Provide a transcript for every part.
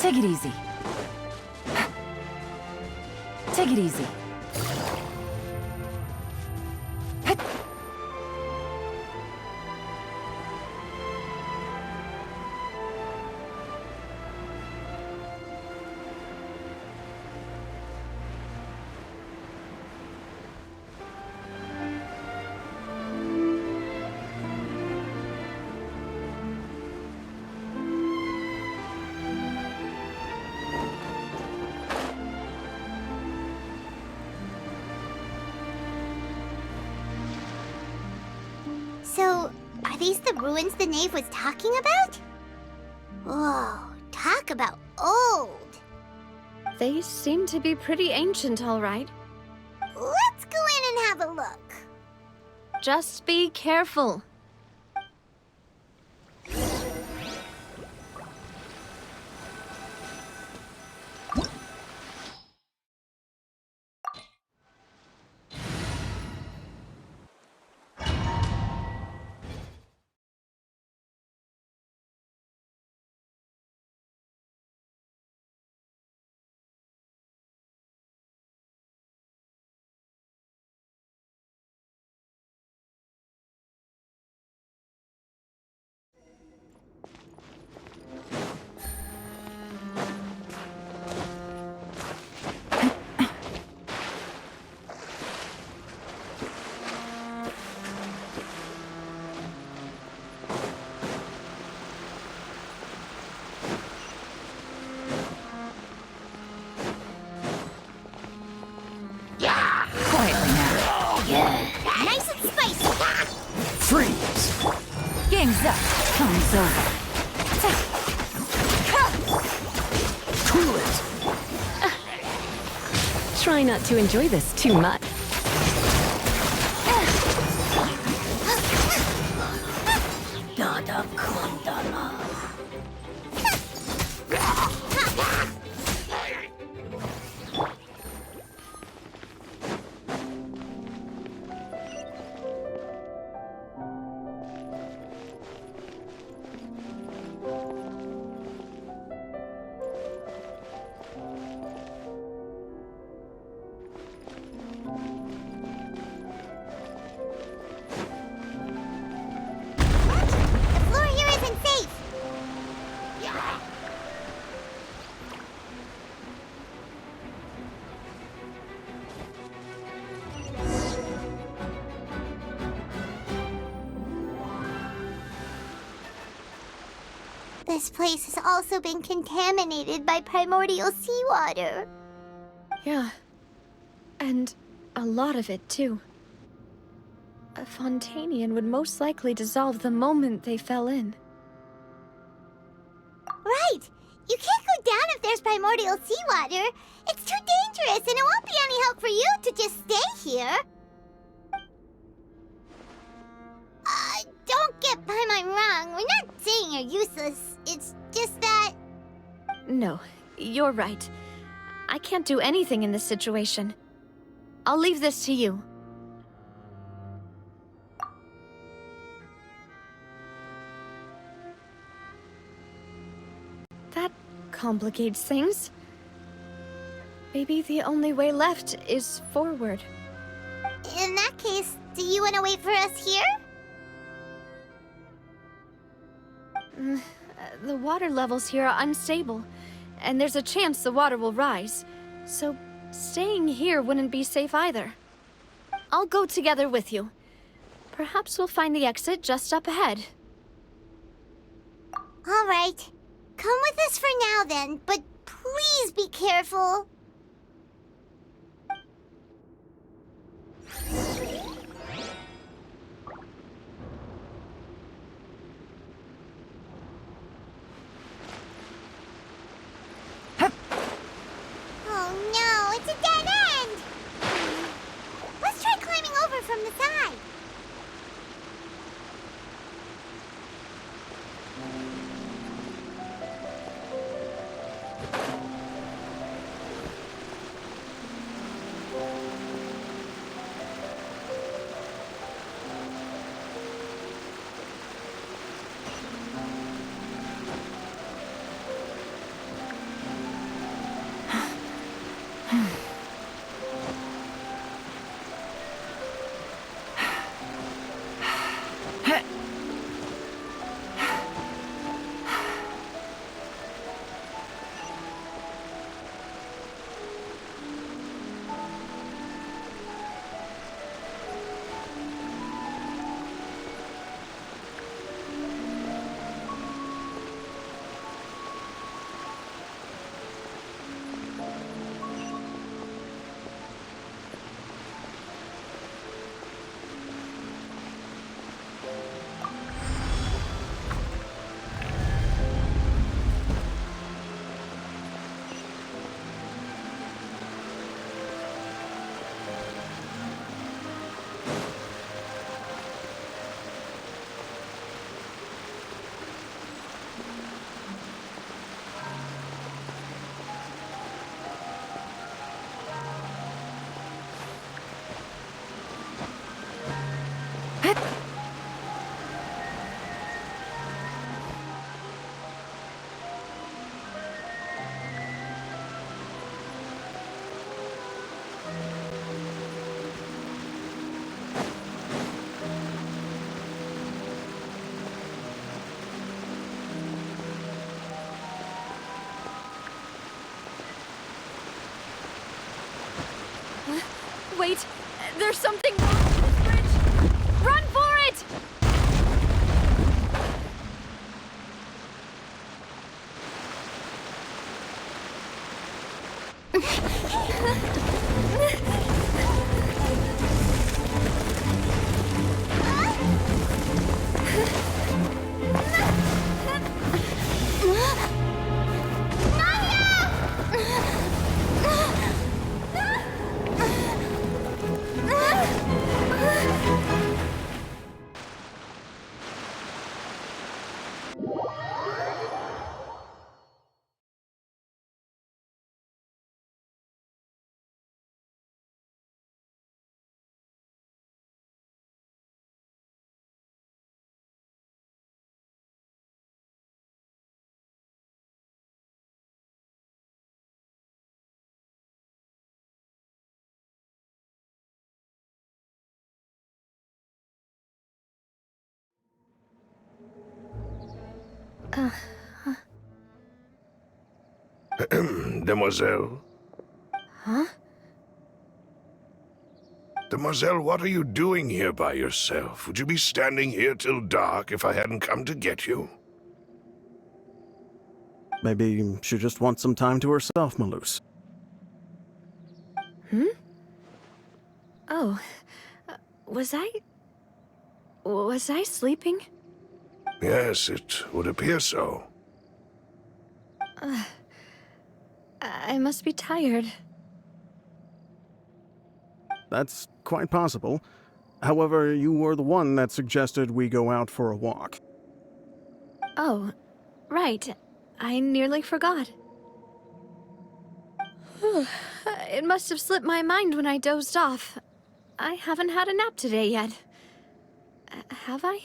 Take it easy. Take it easy. So, are these the ruins the knave was talking about? Whoa, talk about old. They seem to be pretty ancient, all right. Let's go in and have a look. Just be careful. Quietly now. Nice and spicy. Freeze! Game's up. Time's over. Cool it! Try not to enjoy this too much. The floor here isn't safe. This place has also been contaminated by primordial seawater. Yeah. And a lot of it, too. A Fontainian would most likely dissolve the moment they fell in. Right! You can't go down if there's primordial seawater. It's too dangerous, and it won't be any help for you to just stay here. Don't get by my wrong. We're not saying you're useless. It's just that... No, you're right. I can't do anything in this situation. I'll leave this to you. That complicates things. Maybe the only way left is forward. In that case, do you want to wait for us here? The water levels here are unstable, and there's a chance the water will rise. So staying here wouldn't be safe either. I'll go together with you. Perhaps we'll find the exit just up ahead. All right. Come with us for now then, but please be careful. Oh no, it's a dead end! Let's try climbing over from the side. Wait, there's something wrong with this bridge! Run for it! Demoiselle? Huh? Demoiselle, what are you doing here by yourself? Would you be standing here till dark if I hadn't come to get you? Maybe she just wants some time to herself, Maloose. Oh, was I sleeping? Yes, it would appear so. I must be tired. That's quite possible. However, you were the one that suggested we go out for a walk. Oh, right. I nearly forgot. It must have slipped my mind when I dozed off. I haven't had a nap today yet. Have I?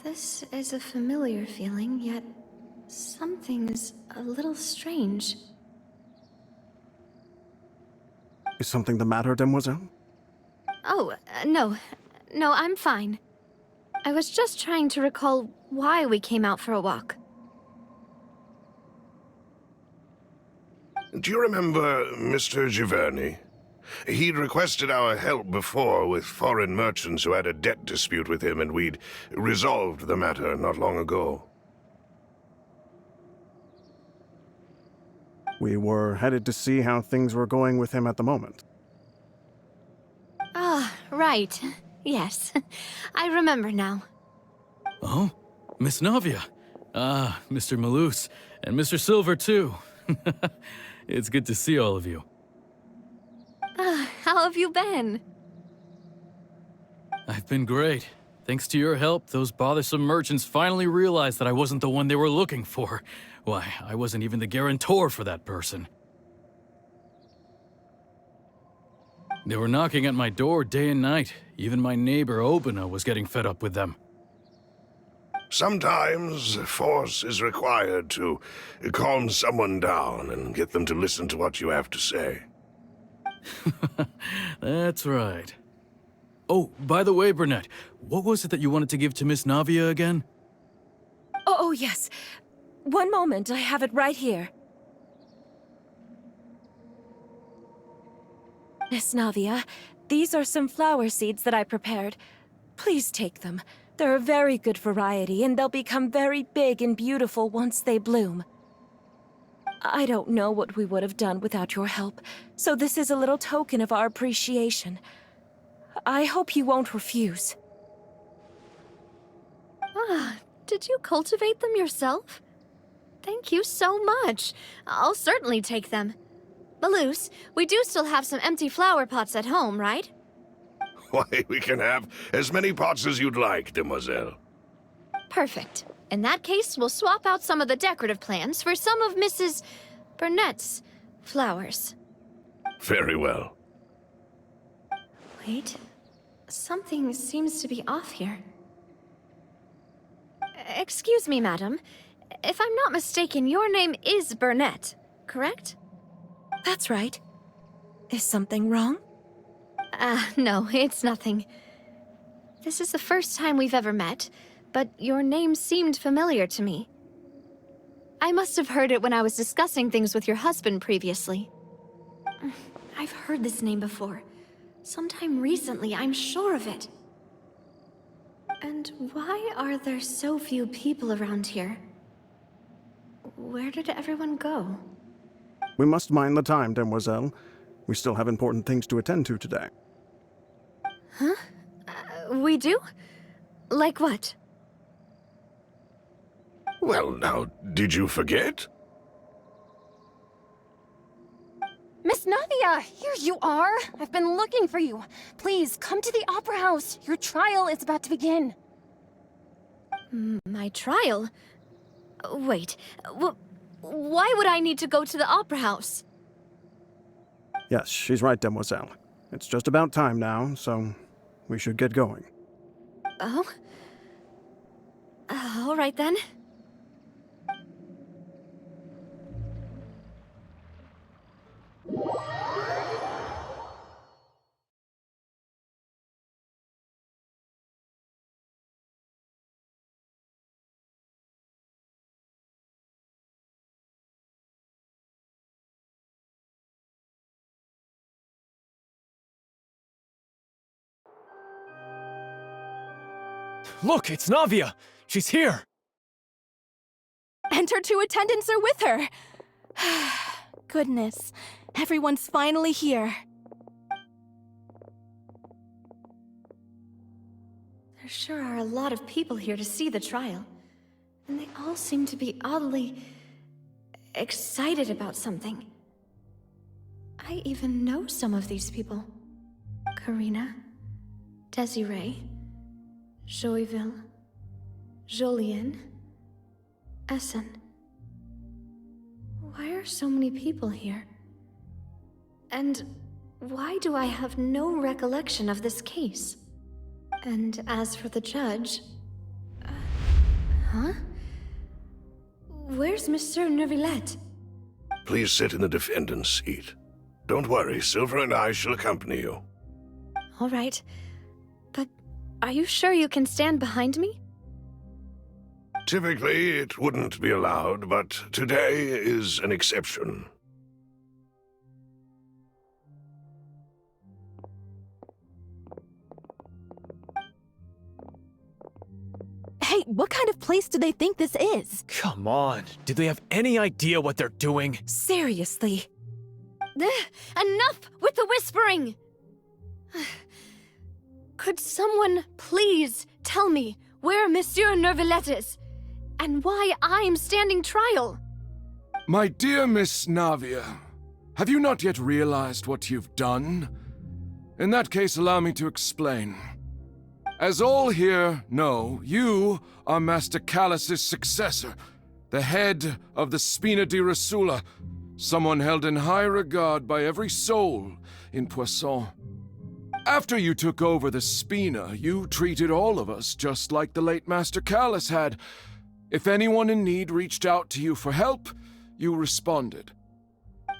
This is a familiar feeling, yet something's a little strange. Is something the matter, Demoiselle? Oh, no. No, I'm fine. I was just trying to recall why we came out for a walk. Do you remember Mr. Giverny? He'd requested our help before with foreign merchants who had a debt dispute with him, and we'd resolved the matter not long ago. We were headed to see how things were going with him at the moment. Ah, right. Yes. I remember now. Oh, Miss Navia. Ah, Mr. Maloose. And Mr. Silver, too. It's good to see all of you. How have you been? I've been great. Thanks to your help, those bothersome merchants finally realized that I wasn't the one they were looking for. Why, I wasn't even the guarantor for that person. They were knocking at my door day and night. Even my neighbor, Obina, was getting fed up with them. Sometimes force is required to calm someone down and get them to listen to what you have to say. That's right. Oh, by the way, Burnett, what was it that you wanted to give to Miss Navia again? Oh, yes. One moment, I have it right here. Miss Navia, these are some flower seeds that I prepared. Please take them. They're a very good variety, and they'll become very big and beautiful once they bloom. I don't know what we would have done without your help, so this is a little token of our appreciation. I hope you won't refuse. Ah, did you cultivate them yourself? Thank you so much. I'll certainly take them. Balloose, we do still have some empty flower pots at home, right? Why, we can have as many pots as you'd like, demoiselle. Perfect. In that case, we'll swap out some of the decorative plants for some of Mrs. Burnett's flowers. Very well. Wait. Something seems to be off here. Excuse me, madam. If I'm not mistaken, your name is Burnett, correct? That's right. Is something wrong? No, it's nothing. This is the first time we've ever met, but your name seemed familiar to me. I must have heard it when I was discussing things with your husband previously. I've heard this name before. Sometime recently, I'm sure of it. And why are there so few people around here? Where did everyone go? We must mind the time, demoiselle. We still have important things to attend to today. Huh? We do? Like what? Well, now, did you forget? Miss Navia, here you are. I've been looking for you. Please, come to the Opera House. Your trial is about to begin. My trial? Wait, why would I need to go to the Opera House? Yes, she's right, demoiselle. It's just about time now, so we should get going. Oh? All right then. Look, it's Navia! She's here! And her two attendants are with her. Goodness, everyone's finally here. There sure are a lot of people here to see the trial. And they all seem to be oddly excited about something. I even know some of these people. Karina, Desiree, Joyville, Jolien, Essen. Why are so many people here? And why do I have no recollection of this case? And as for the judge... huh? Where's Monsieur Neuvillette? Please sit in the defendant's seat. Don't worry, Silver and I shall accompany you. All right. But are you sure you can stand behind me? Typically, it wouldn't be allowed, but today is an exception. Hey, what kind of place do they think this is? Come on, do they have any idea what they're doing? Seriously. Enough with the whispering! Could someone please tell me where Monsieur Neuvillette is? And why I'm standing trial? My dear Miss Navia, have you not yet realized what you've done? In that case, allow me to explain. As all here know, you are Master Callus's successor, the head of the Spina di Rosula, someone held in high regard by every soul in Poisson. After you took over the Spina, you treated all of us just like the late Master Callus had. If anyone in need reached out to you for help, you responded.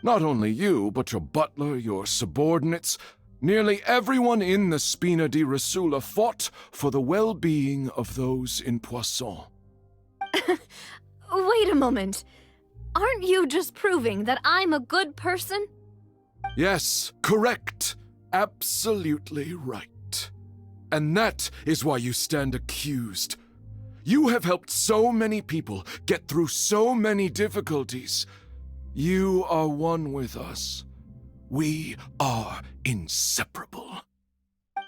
Not only you, but your butler, your subordinates, nearly everyone in the Spina di Rasula fought for the well-being of those in Poisson. Wait a moment. Aren't you just proving that I'm a good person? Yes, correct. Absolutely right. And that is why you stand accused. You have helped so many people get through so many difficulties. You are one with us. We are inseparable.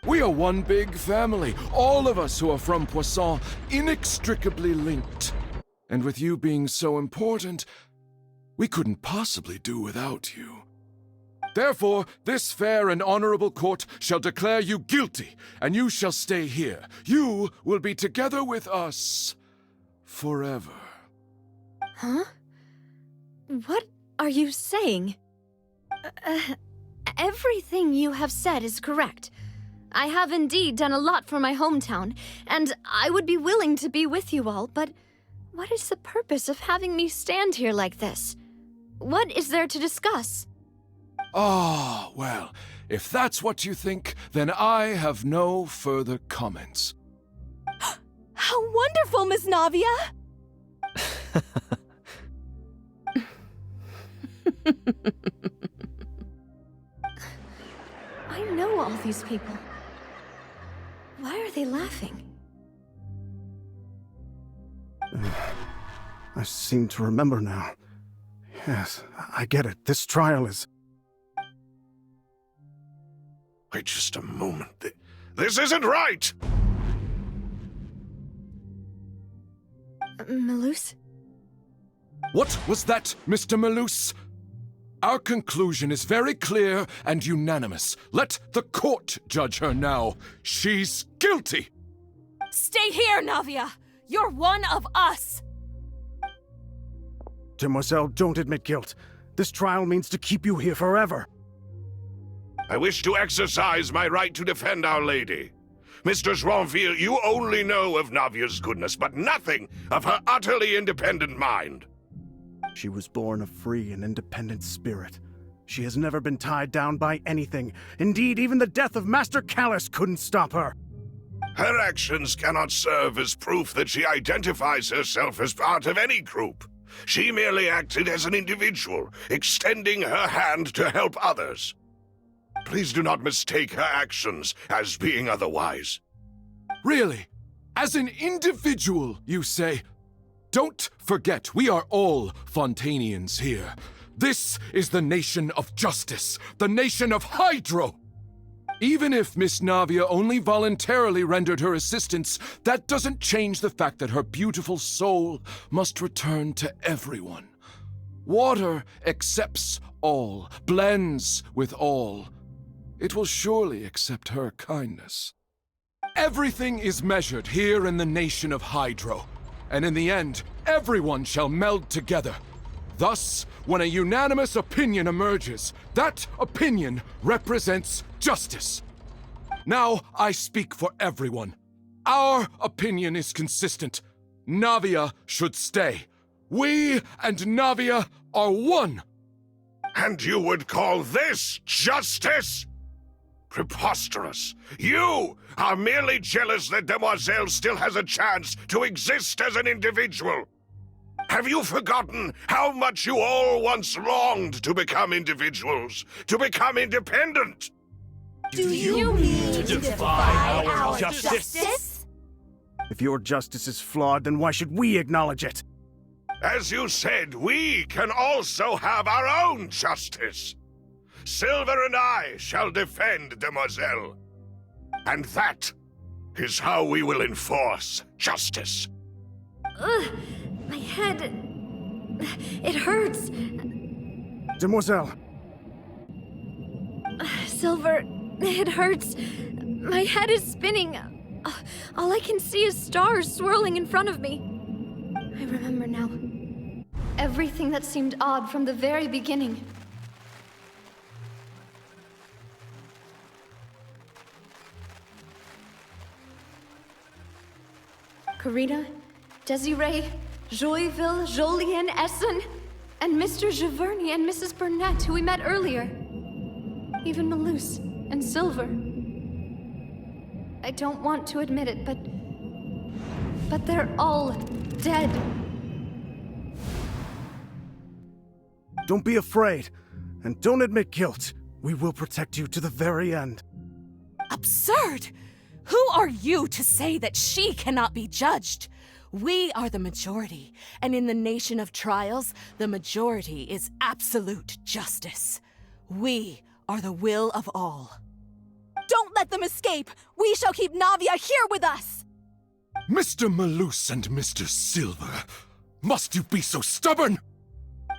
We are one big family, all of us who are from Poisson, inextricably linked. And with you being so important, we couldn't possibly do without you. Therefore, this fair and honorable court shall declare you guilty, and you shall stay here. You will be together with us forever. Huh? What are you saying? Everything you have said is correct. I have indeed done a lot for my hometown, and I would be willing to be with you all, but what is the purpose of having me stand here like this? What is there to discuss? Ah, well, if that's what you think, then I have no further comments. How wonderful, Miss Navia! I know all these people. Why are they laughing? I seem to remember now. Yes, I get it. This trial is... Wait just a moment. This isn't right! Malus? What was that, Mr. Malus? Our conclusion is very clear and unanimous. Let the court judge her now. She's guilty! Stay here, Navia! You're one of us! Demoiselle, don't admit guilt. This trial means to keep you here forever. I wish to exercise my right to defend Our Lady. Mr. Joinville, you only know of Navia's goodness, but nothing of her utterly independent mind. She was born a free and independent spirit. She has never been tied down by anything. Indeed, even the death of Master Callus couldn't stop her. Her actions cannot serve as proof that she identifies herself as part of any group. She merely acted as an individual, extending her hand to help others. Please do not mistake her actions as being otherwise. Really? As an individual, you say? Don't forget, we are all Fontainians here. This is the nation of justice, the nation of Hydro! Even if Miss Navia only voluntarily rendered her assistance, that doesn't change the fact that her beautiful soul must return to everyone. Water accepts all, blends with all. It will surely accept her kindness. Everything is measured here in the nation of Hydro, and in the end, everyone shall meld together. Thus, when a unanimous opinion emerges, that opinion represents justice. Now I speak for everyone. Our opinion is consistent. Navia should stay. We and Navia are one. And you would call this justice? Preposterous. You are merely jealous that Demoiselle still has a chance to exist as an individual. Have you forgotten how much you all once longed to become individuals, to become independent? Do you mean to defy our justice? If your justice is flawed, then why should we acknowledge it? As you said, we can also have our own justice. Silver and I shall defend Demoiselle. And that is how we will enforce justice. Ugh, my head... It hurts. Demoiselle! Silver, it hurts. My head is spinning. All I can see is stars swirling in front of me. I remember now. Everything that seemed odd from the very beginning. Karina, Desiree, Joyville, Jolien, Essen, and Mr. Giverny and Mrs. Burnett, who we met earlier. Even Malus and Silver. I don't want to admit it, but they're all dead. Don't be afraid, and don't admit guilt. We will protect you to the very end. Absurd! Who are you to say that she cannot be judged? We are the majority, and in the nation of trials, the majority is absolute justice. We are the will of all. Don't let them escape! We shall keep Navia here with us! Mr. Malus and Mr. Silver, must you be so stubborn?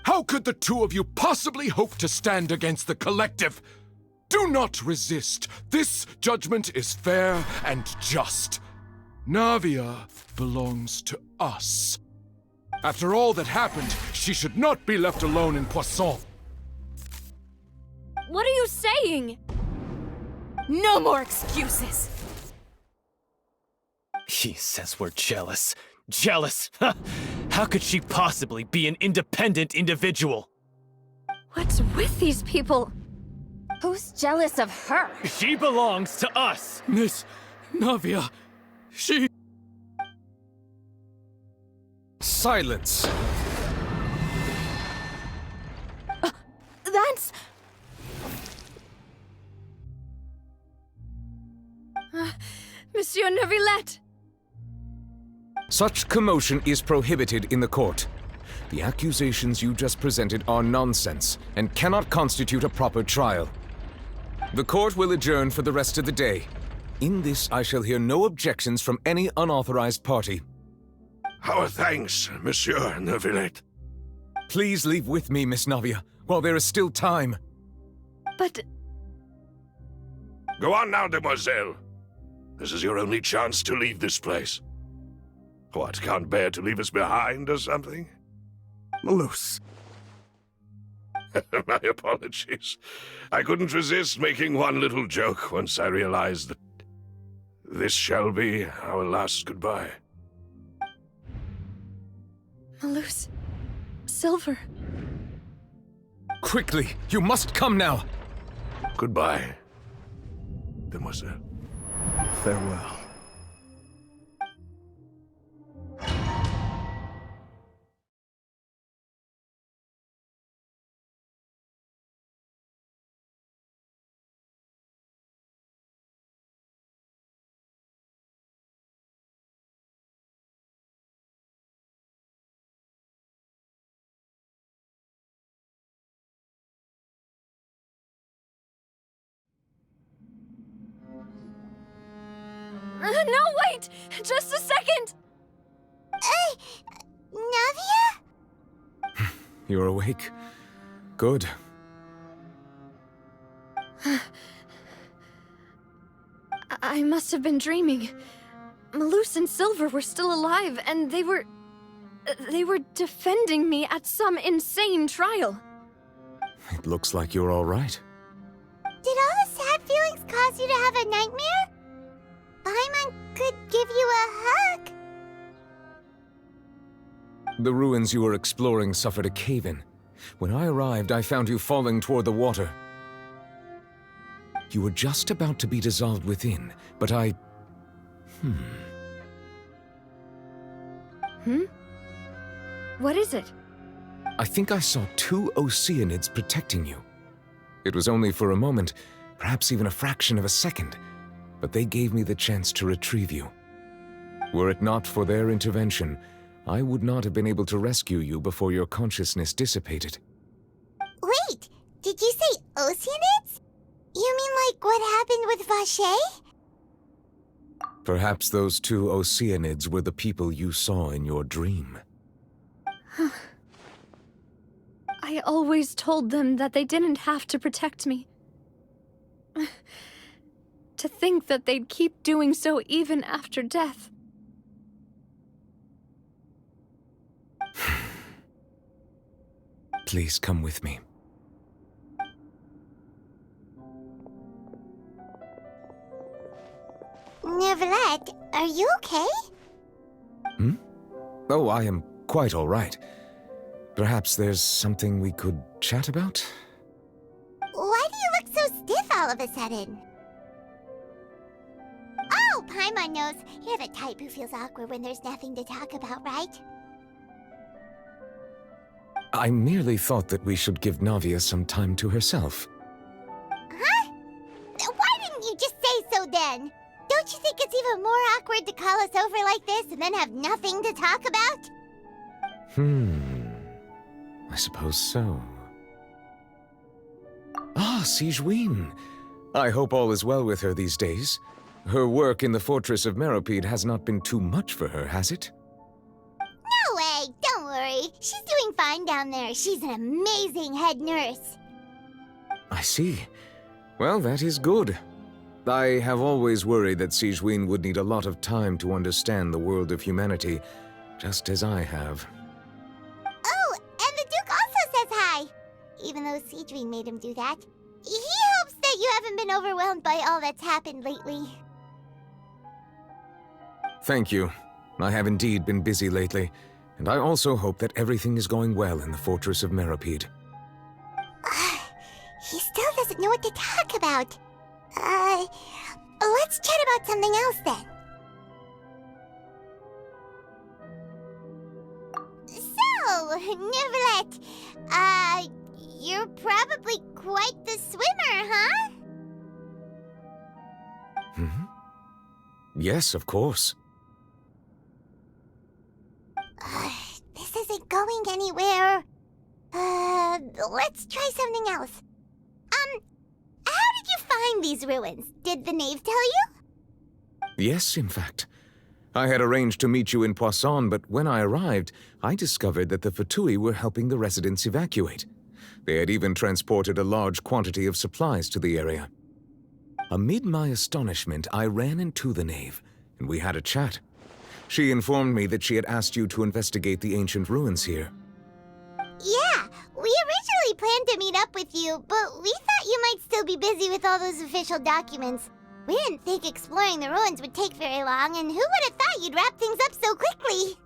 How could the two of you possibly hope to stand against the collective? Do not resist. This judgment is fair and just. Navia belongs to us. After all that happened, she should not be left alone in Poisson. What are you saying? No more excuses! He says we're jealous. Jealous? How could she possibly be an independent individual? What's with these people? Who's jealous of her? She belongs to us! Miss Navia, she... Silence! That's... Monsieur Neuvillette! Such commotion is prohibited in the court. The accusations you just presented are nonsense and cannot constitute a proper trial. The court will adjourn for the rest of the day. In this, I shall hear no objections from any unauthorized party. Our thanks, Monsieur Neuvillette. Please leave with me, Miss Navia, while there is still time. But... Go on now, demoiselle. This is your only chance to leave this place. What, can't bear to leave us behind or something? Malus. My apologies. I couldn't resist making one little joke once I realized that this shall be our last goodbye. Malus... Silver... Quickly, you must come now! Goodbye, demoiselle. Farewell. No, wait! Just a second! Navia? You're awake. Good. I must have been dreaming. Malus and Silver were still alive, and they were defending me at some insane trial. It looks like you're all right. Did all the sad feelings cause you to have a nightmare? Paimon could give you a hug. The ruins you were exploring suffered a cave-in. When I arrived, I found you falling toward the water. You were just about to be dissolved within, but I... What is it? I think I saw 2 Oceanids protecting you. It was only for a moment, perhaps even a fraction of a second, but they gave me the chance to retrieve you. Were it not for their intervention, I would not have been able to rescue you before your consciousness dissipated. Wait, did you say Oceanids? You mean like what happened with Vacher? Perhaps those 2 Oceanids were the people you saw in your dream. I always told them that they didn't have to protect me. To think that they'd keep doing so even after death. Please come with me. Neuvillette, are you okay? Oh, I am quite all right. Perhaps there's something we could chat about? Why do you look so stiff all of a sudden? Oh, Paimon knows. You're the type who feels awkward when there's nothing to talk about, right? I merely thought that we should give Navia some time to herself. Huh? Why didn't you just say so then? Don't you think it's even more awkward to call us over like this and then have nothing to talk about? I suppose so. Ah, Sigewinne. I hope all is well with her these days. Her work in the fortress of Meropide has not been too much for her, has it? No way! Don't worry. She's doing fine down there. She's an amazing head nurse. I see. Well, that is good. I have always worried that Sigewinne would need a lot of time to understand the world of humanity, just as I have. Oh, and the Duke also says hi! Even though Sigewinne made him do that. He hopes that you haven't been overwhelmed by all that's happened lately. Thank you. I have indeed been busy lately, and I also hope that everything is going well in the fortress of Meropide. He still doesn't know what to talk about. Let's chat about something else then. So, Neuvillette, you're probably quite the swimmer, huh? Yes, of course. This isn't going anywhere. Let's try something else. How did you find these ruins? Did the knave tell you? Yes, in fact. I had arranged to meet you in Poisson, but when I arrived, I discovered that the Fatui were helping the residents evacuate. They had even transported a large quantity of supplies to the area. Amid my astonishment, I ran into the knave, and we had a chat. She informed me that she had asked you to investigate the ancient ruins here. Yeah, we originally planned to meet up with you, but we thought you might still be busy with all those official documents. We didn't think exploring the ruins would take very long, and who would have thought you'd wrap things up so quickly?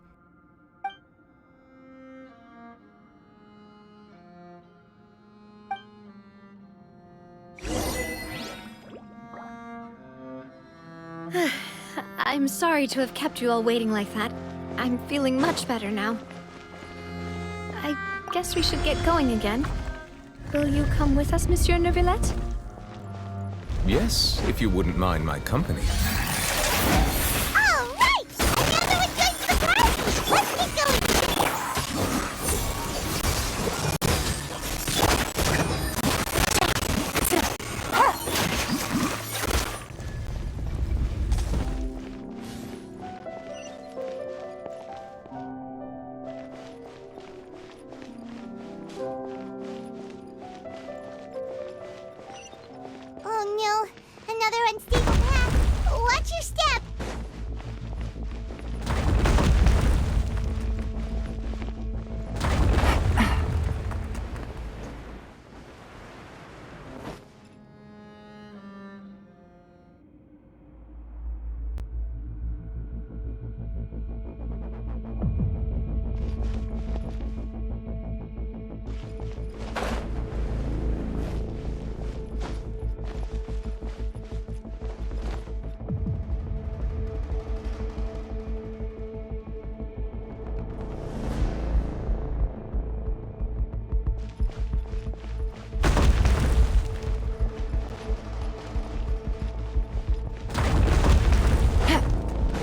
I'm sorry to have kept you all waiting like that. I'm feeling much better now. I guess we should get going again. Will you come with us, Monsieur Neuvillette? Yes, if you wouldn't mind my company. All right! Another one joins the party! Let's get going! Oh no, another unstable path. Watch your step.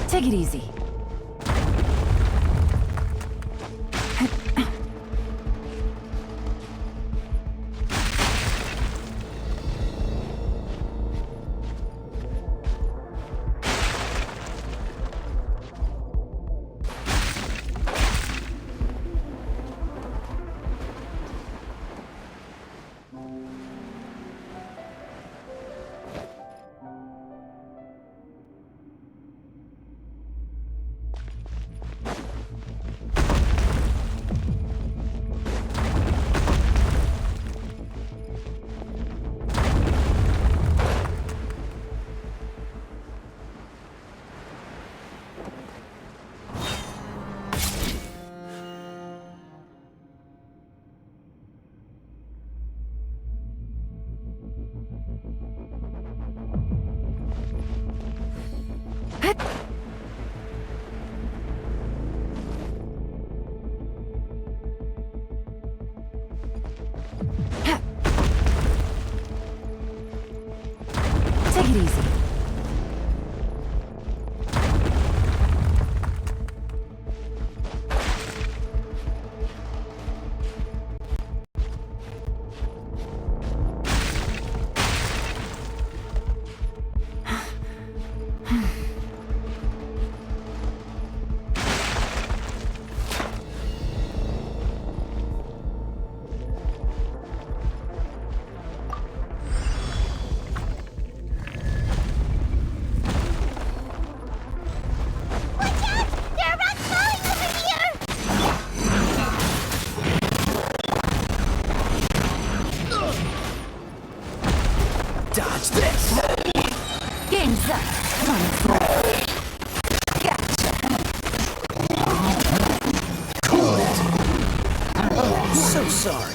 Take it easy. Take it easy. Dodge this! Game's up. Fun's over. Gotcha. So sorry.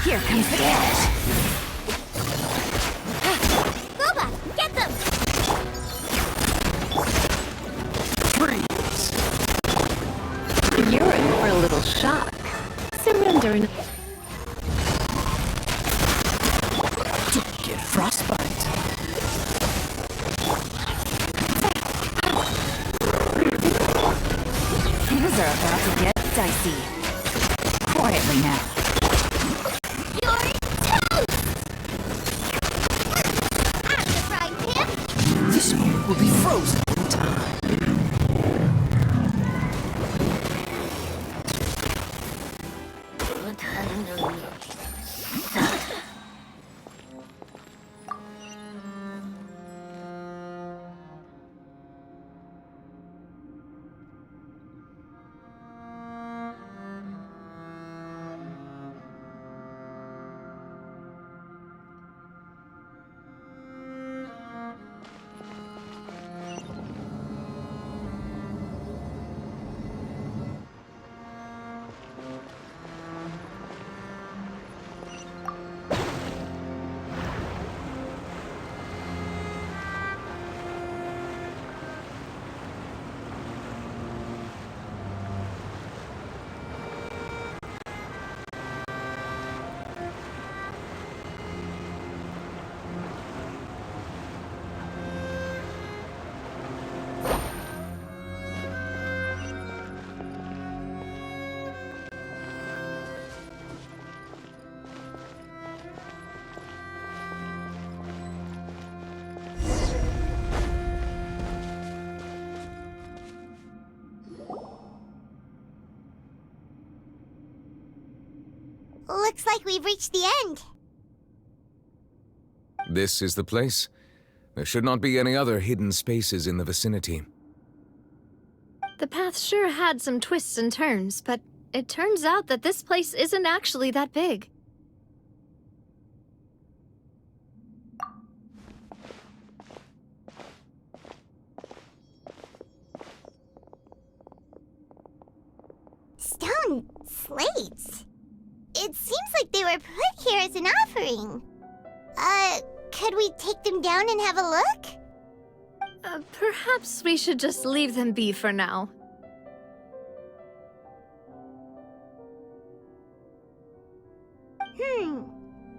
Here comes the cash. Boba, get them! Freeze! You're in for a little shock. Surrender and Don't get frostbite. Things are about to get dicey. Quietly now. This one will be frozen in time. Looks like we've reached the end. This is the place. There should not be any other hidden spaces in the vicinity. The path sure had some twists and turns, but it turns out that this place isn't actually that big. Stone slates. were put here as an offering. Could we take them down and have a look? Perhaps we should just leave them be for now.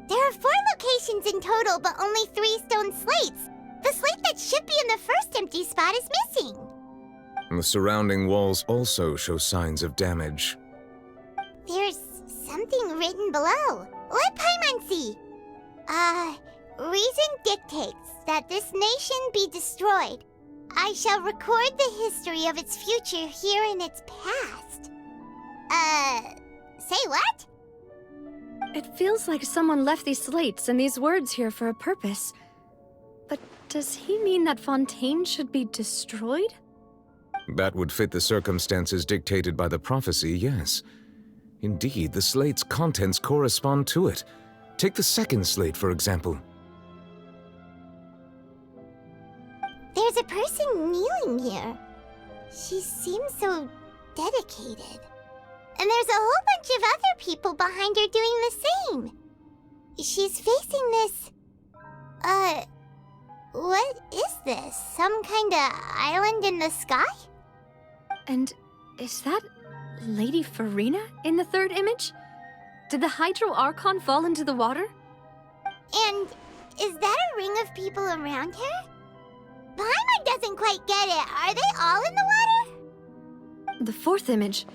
There are 4 locations in total, but only 3 stone slates. The slate that should be in the first empty spot is missing. The surrounding walls also show signs of damage. There's something written below. Let Paimon see. Reason dictates that this nation be destroyed. I shall record the history of its future here in its past. Say what? It feels like someone left these slates and these words here for a purpose. But does he mean that Fontaine should be destroyed? That would fit the circumstances dictated by the prophecy, yes. Indeed, the slate's contents correspond to it. Take the second slate, for example. There's a person kneeling here. She seems so dedicated. And there's a whole bunch of other people behind her doing the same. She's facing this... what is this? Some kind of island in the sky? And is that Lady Farina in the third image? Did the Hydro Archon fall into the water? And is that a ring of people around her? Paimon doesn't quite get it. Are they all in the water? The fourth image.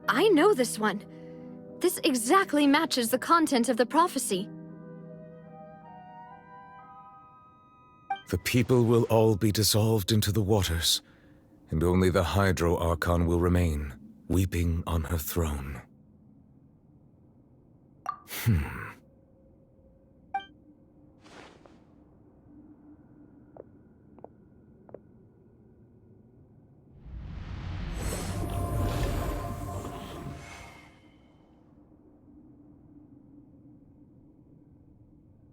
I know this one. This exactly matches the content of the prophecy. The people will all be dissolved into the waters, and only the Hydro Archon will remain, weeping on her throne.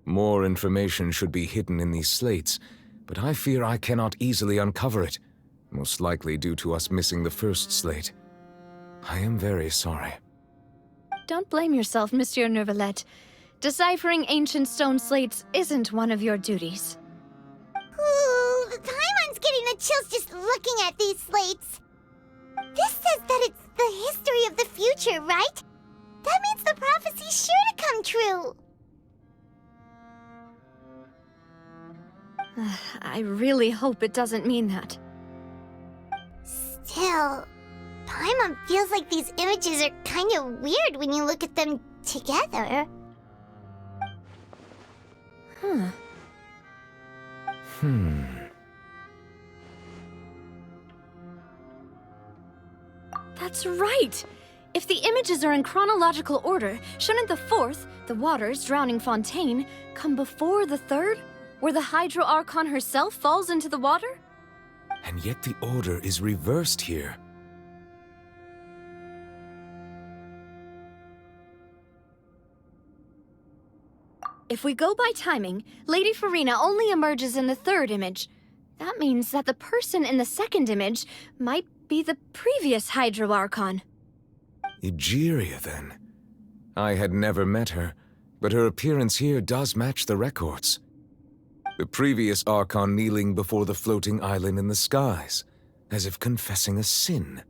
More information should be hidden in these slates, but I fear I cannot easily uncover it, most likely due to us missing the first slate. I am very sorry. Don't blame yourself, Monsieur Neuvillette. Deciphering ancient stone slates isn't one of your duties. Ooh, Paimon's getting the chills just looking at these slates. This says that it's the history of the future, right? That means the prophecy's sure to come true. I really hope it doesn't mean that. Still, Paimon feels like these images are kind of weird when you look at them together. That's right! If the images are in chronological order, shouldn't the fourth, the waters drowning Fontaine, come before the third, where the Hydro Archon herself falls into the water? And yet the order is reversed here. If we go by timing, Lady Farina only emerges in the third image. That means that the person in the second image might be the previous Hydro Archon. Egeria, then. I had never met her, but her appearance here does match the records. The previous Archon kneeling before the floating island in the skies, as if confessing a sin.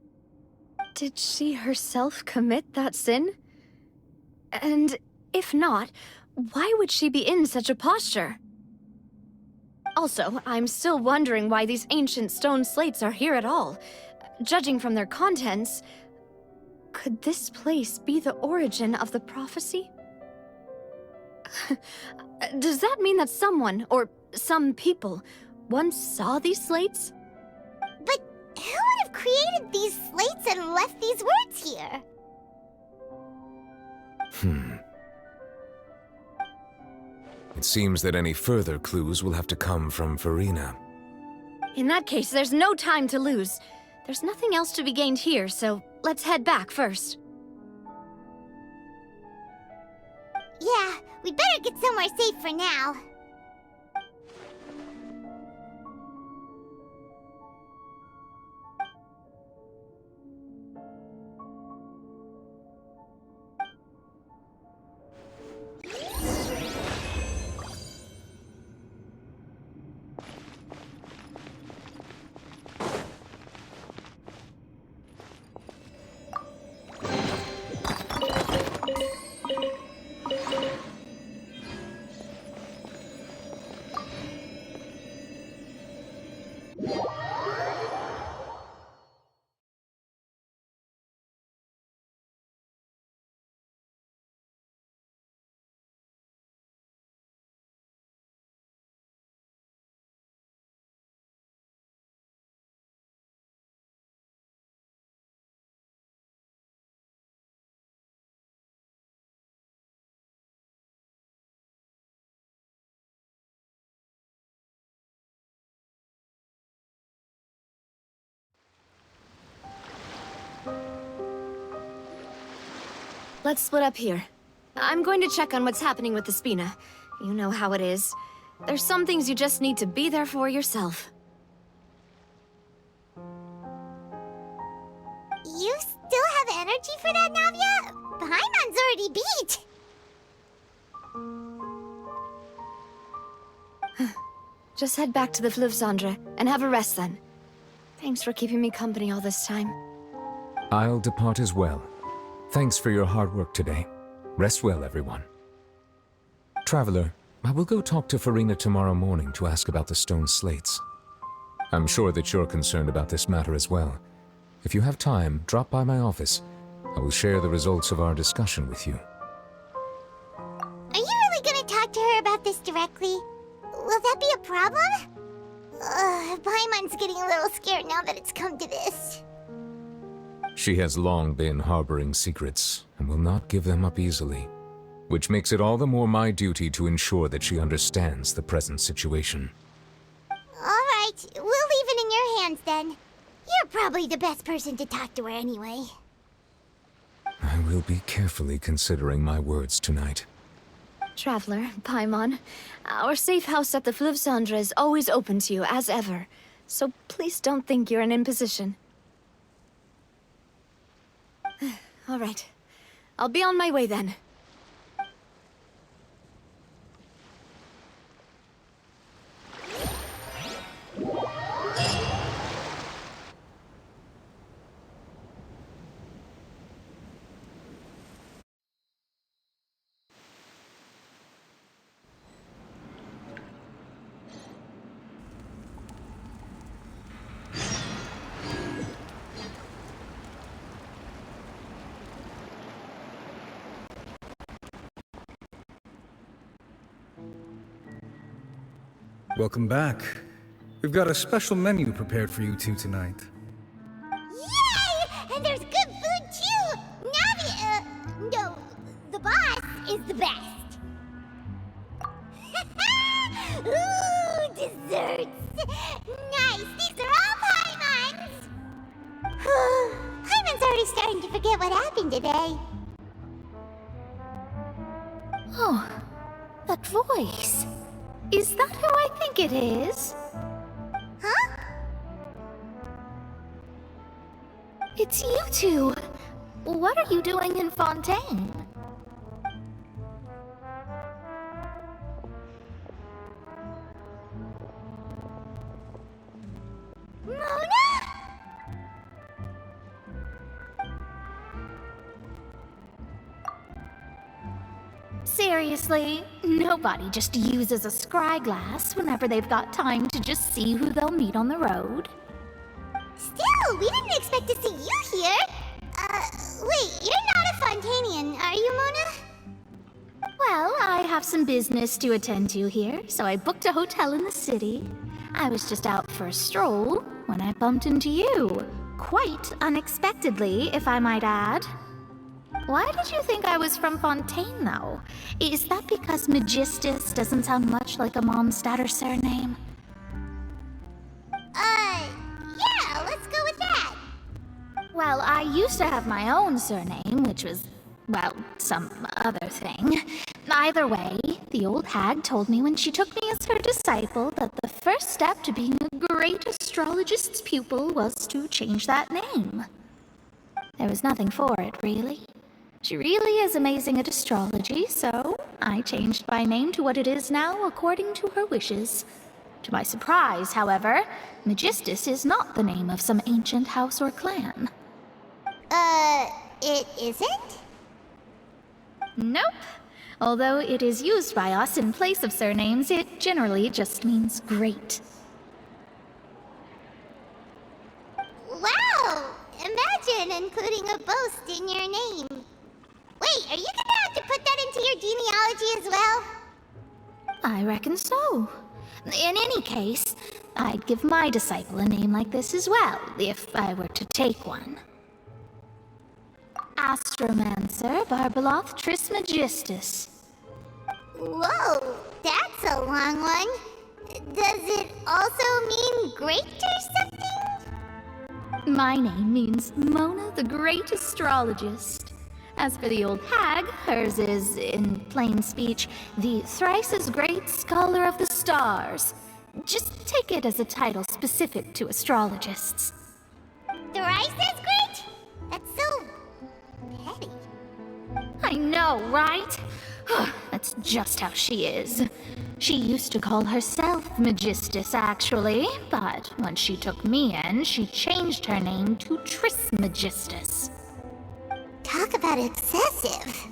Did she herself commit that sin? And if not, why would she be in such a posture? Also, I'm still wondering why these ancient stone slates are here at all. Judging from their contents, could this place be the origin of the prophecy? Does that mean that someone, or some people, once saw these slates? But who would have created these slates and left these words here? It seems that any further clues will have to come from Farina. In that case, there's no time to lose. There's nothing else to be gained here, so let's head back first. Yeah, we better get somewhere safe for now. let's split up here. I'm going to check on what's happening with the Spina. You know how it is. There's some things you just need to be there for yourself. You still have energy for that, Navia? Paimon's already beat. Just head back to the Fluvsandra and have a rest then. Thanks for keeping me company all this time. I'll depart as well. Thanks for your hard work today. Rest well, everyone. Traveler, I will go talk to Farina tomorrow morning to ask about the stone slates. I'm sure that you're concerned about this matter as well. If you have time, drop by my office. I will share the results of our discussion with you. Are you really gonna talk to her about this directly? Will that be a problem? Paimon's getting a little scared now that it's come to this. She has long been harboring secrets, and will not give them up easily, which makes it all the more my duty to ensure that she understands the present situation. Alright, we'll leave it in your hands then. You're probably the best person to talk to her anyway. I will be carefully considering my words tonight. Traveler, Paimon, our safe house at the Fluvsandra is always open to you, as ever. So please don't think you're an imposition. All right. I'll be on my way then. Welcome back. We've got a special menu prepared for you two tonight. Yay! And there's good food too! Navi, no, the boss is the best. Ooh, desserts! Nice, these are all Paimon's! Paimon's already starting to forget what happened today. Oh, that voice. Is that who I think it is? Huh? It's you two. What are you doing in Fontaine? Mona? Seriously, nobody just uses a scry glass whenever they've got time to just see who they'll meet on the road. Still, we didn't expect to see you here. Wait, you're not a Fontainian, are you, Mona? Well, I have some business to attend to here, so I booked a hotel in the city. I was just out for a stroll when I bumped into you. Quite unexpectedly, if I might add. Why did you think I was from Fontaine, though? Is that because Magistus doesn't sound much like a Mondstatter surname? Yeah, let's go with that. Well, I used to have my own surname, which was, well, some other thing. Either way, the old hag told me when she took me as her disciple that the first step to being a great astrologist's pupil was to change that name. There was nothing for it, really. She really is amazing at astrology, so I changed my name to what it is now according to her wishes. To my surprise, however, Magistus is not the name of some ancient house or clan. It isn't? Nope. Although it is used by us in place of surnames, it generally just means great. Wow! Imagine including a boast in your name. Wait, are you gonna have to put that into your genealogy as well? I reckon so. In any case, I'd give my disciple a name like this as well, if I were to take one. Astromancer Barbeloth Trismegistus. Whoa, that's a long one. Does it also mean great or something? My name means Mona the Great Astrologist. As for the old hag, hers is, in plain speech, the thrice as great scholar of the stars. Just take it as a title specific to astrologists. Thrice as great? That's so petty. I know, right? That's just how she is. She used to call herself Magistus, actually, but when she took me in, she changed her name to Trismegistus. Talk about excessive.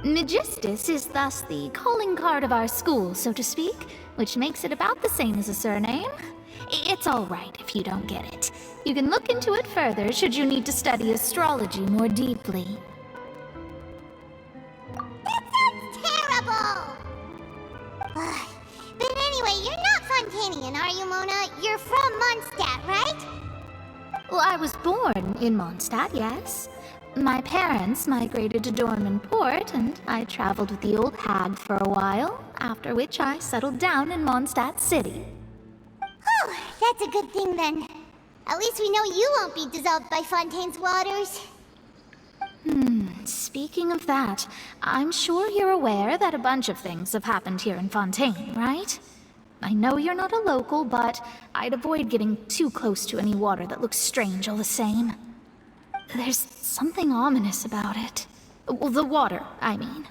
Magistus is thus the calling card of our school, so to speak, which makes it about the same as a surname. It's all right if you don't get it. You can look into it further should you need to study astrology more deeply. That sounds terrible! But anyway, you're not Fontainian, are you, Mona? You're from Mondstadt, right? Well, I was born in Mondstadt, yes. My parents migrated to Dorman Port, and I traveled with the old hag for a while, after which I settled down in Mondstadt City. Oh, that's a good thing then. At least we know you won't be dissolved by Fontaine's waters. Speaking of that, I'm sure you're aware that a bunch of things have happened here in Fontaine, right? I know you're not a local, but I'd avoid getting too close to any water that looks strange all the same. There's something ominous about it. Well, the water, I mean.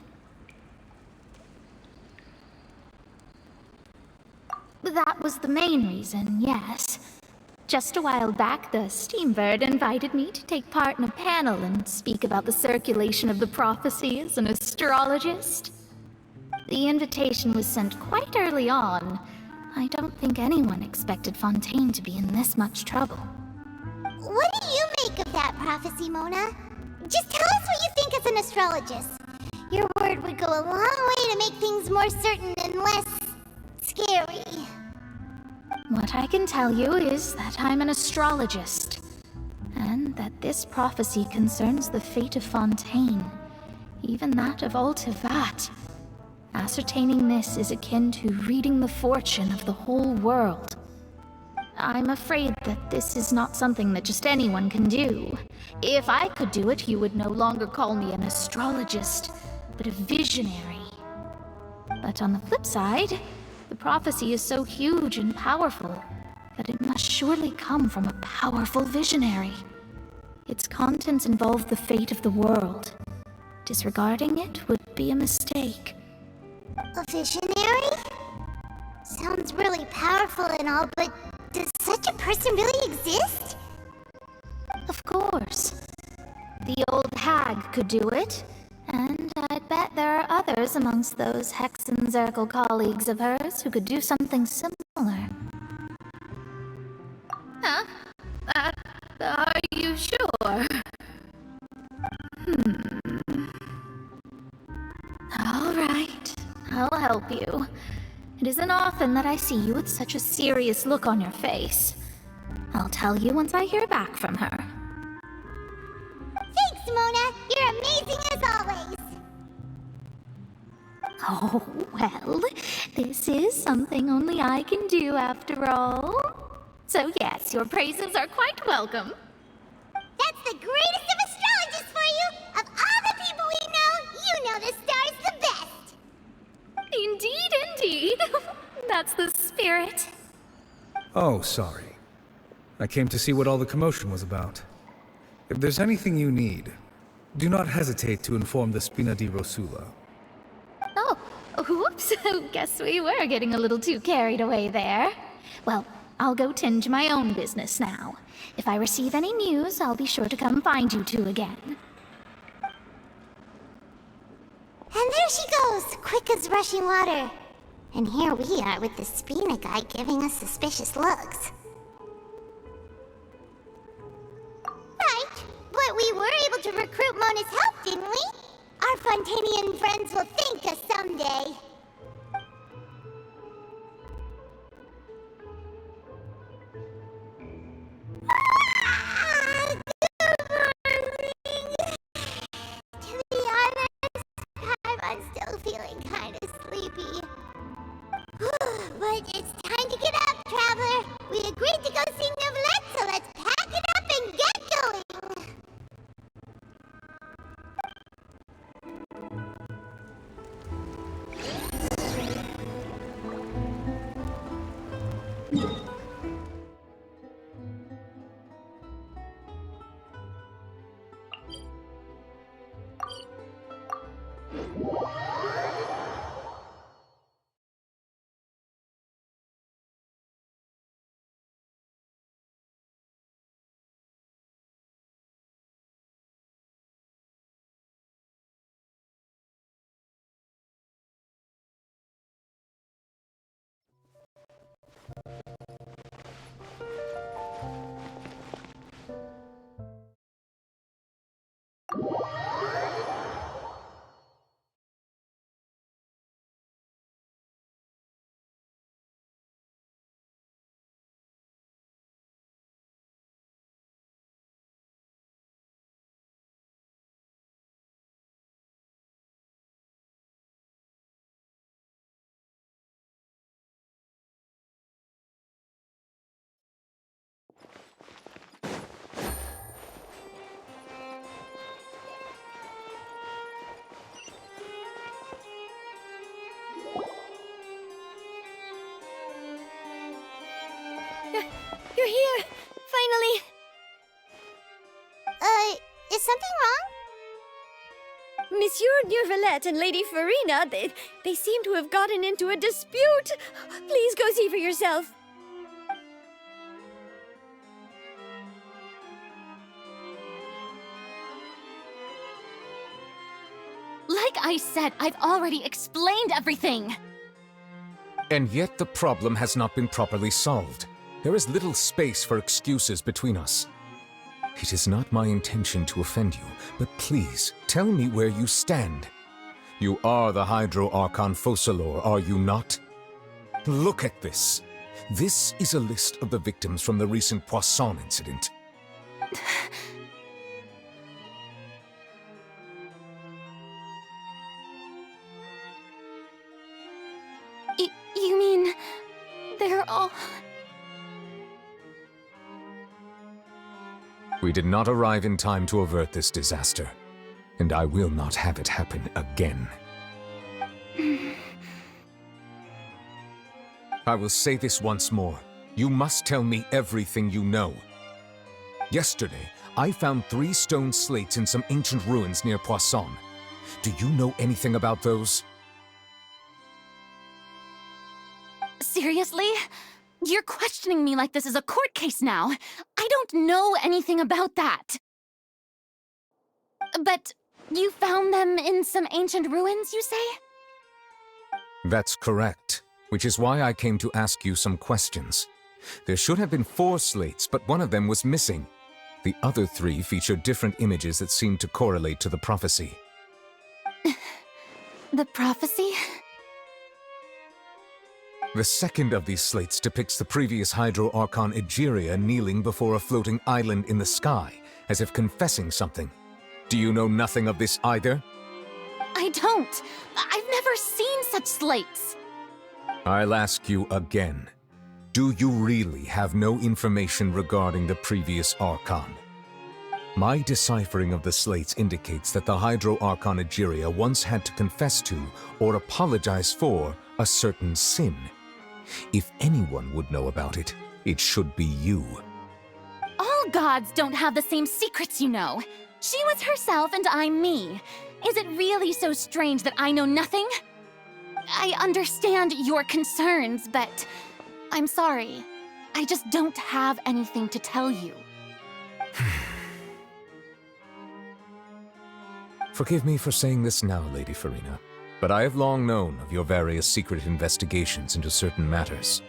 That was the main reason, yes. Just a while back, the Steambird invited me to take part in a panel and speak about the circulation of the prophecy as an astrologist. The invitation was sent quite early on. I don't think anyone expected Fontaine to be in this much trouble. What do you make of that prophecy, Mona? Just tell us what you think as an astrologist. Your word would go a long way to make things more certain and less scary. What I can tell you is that I'm an astrologist, and that this prophecy concerns the fate of Fontaine, even that of Ultivat. Ascertaining this is akin to reading the fortune of the whole world. I'm afraid that this is not something that just anyone can do. If I could do it, you would no longer call me an astrologist, but a visionary. But on the flip side, the prophecy is so huge and powerful that it must surely come from a powerful visionary. Its contents involve the fate of the world. Disregarding it would be a mistake. A visionary? Sounds really powerful and all, but does such a person really exist? Of course. The old hag could do it, and I bet there are others amongst those Hex and Zirkel colleagues of hers who could do something similar. Huh? Are you sure? All right, I'll help you. It isn't often that I see you with such a serious look on your face. I'll tell you once I hear back from her. Thanks, Mona! You're amazing as always! Oh, well, this is something only I can do after all. So yes, your praises are quite welcome. That's the greatest of astrologists for you! Of all the people we know, you know the star's the best! Indeed, indeed. That's the spirit. Oh, sorry. I came to see what all the commotion was about. If there's anything you need, do not hesitate to inform the Spina di Rosula. Oh, whoops. Guess we were getting a little too carried away there. Well, I'll go tend to my own business now. If I receive any news, I'll be sure to come find you two again. And there she goes, quick as rushing water. And here we are with the Spina guy giving us suspicious looks. Right, but we were able to recruit Mona's help, didn't we? Our Fontainian friends will thank us someday. To be honest, I'm still feeling kind of sleepy. But it's time to get up, traveler. We agreed to go see Neuvillette, so let's pack it up and get going. You're here! Finally! Is something wrong? Monsieur Neurvalette and Lady Farina, they seem to have gotten into a dispute. Please go see for yourself. Like I said, I've already explained everything. And yet the problem has not been properly solved. There is little space for excuses between us. It is not my intention to offend you, but please, tell me where you stand. You are the Hydro Archon Focalor, are you not? Look at this. This is a list of the victims from the recent Poisson incident. You mean... they're all... We did not arrive in time to avert this disaster, and I will not have it happen again. I will say this once more. You must tell me everything you know. Yesterday, I found 3 stone slates in some ancient ruins near Poisson. Do you know anything about those? Seriously? You're questioning me like this is a court case now. I don't know anything about that. But you found them in some ancient ruins, you say? That's correct, which is why I came to ask you some questions. There should have been 4 slates, but one of them was missing. The other 3 feature different images that seem to correlate to the prophecy. The prophecy? The second of these slates depicts the previous Hydro Archon Egeria kneeling before a floating island in the sky, as if confessing something. Do you know nothing of this either? I don't. I've never seen such slates. I'll ask you again. Do you really have no information regarding the previous Archon? My deciphering of the slates indicates that the Hydro Archon Egeria once had to confess to, or apologize for, a certain sin. If anyone would know about it, it should be you. All gods don't have the same secrets, you know. She was herself and I'm me. Is it really so strange that I know nothing? I understand your concerns, but I'm sorry. I just don't have anything to tell you. Forgive me for saying this now, Lady Farina, but I have long known of your various secret investigations into certain matters.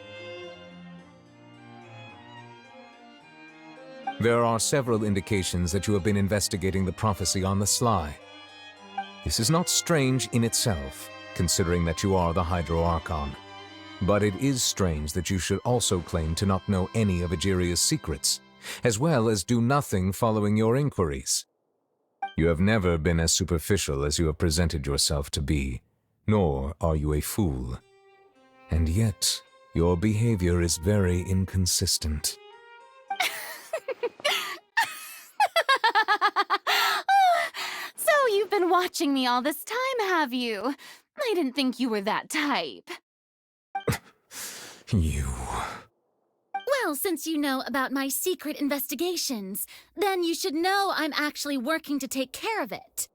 There are several indications that you have been investigating the prophecy on the sly. This is not strange in itself, considering that you are the Hydro Archon. But it is strange that you should also claim to not know any of Egeria's secrets, as well as do nothing following your inquiries. You have never been as superficial as you have presented yourself to be, nor are you a fool. And yet, your behavior is very inconsistent. So you've been watching me all this time, have you? I didn't think you were that type. You... Well, since you know about my secret investigations, then you should know I'm actually working to take care of it.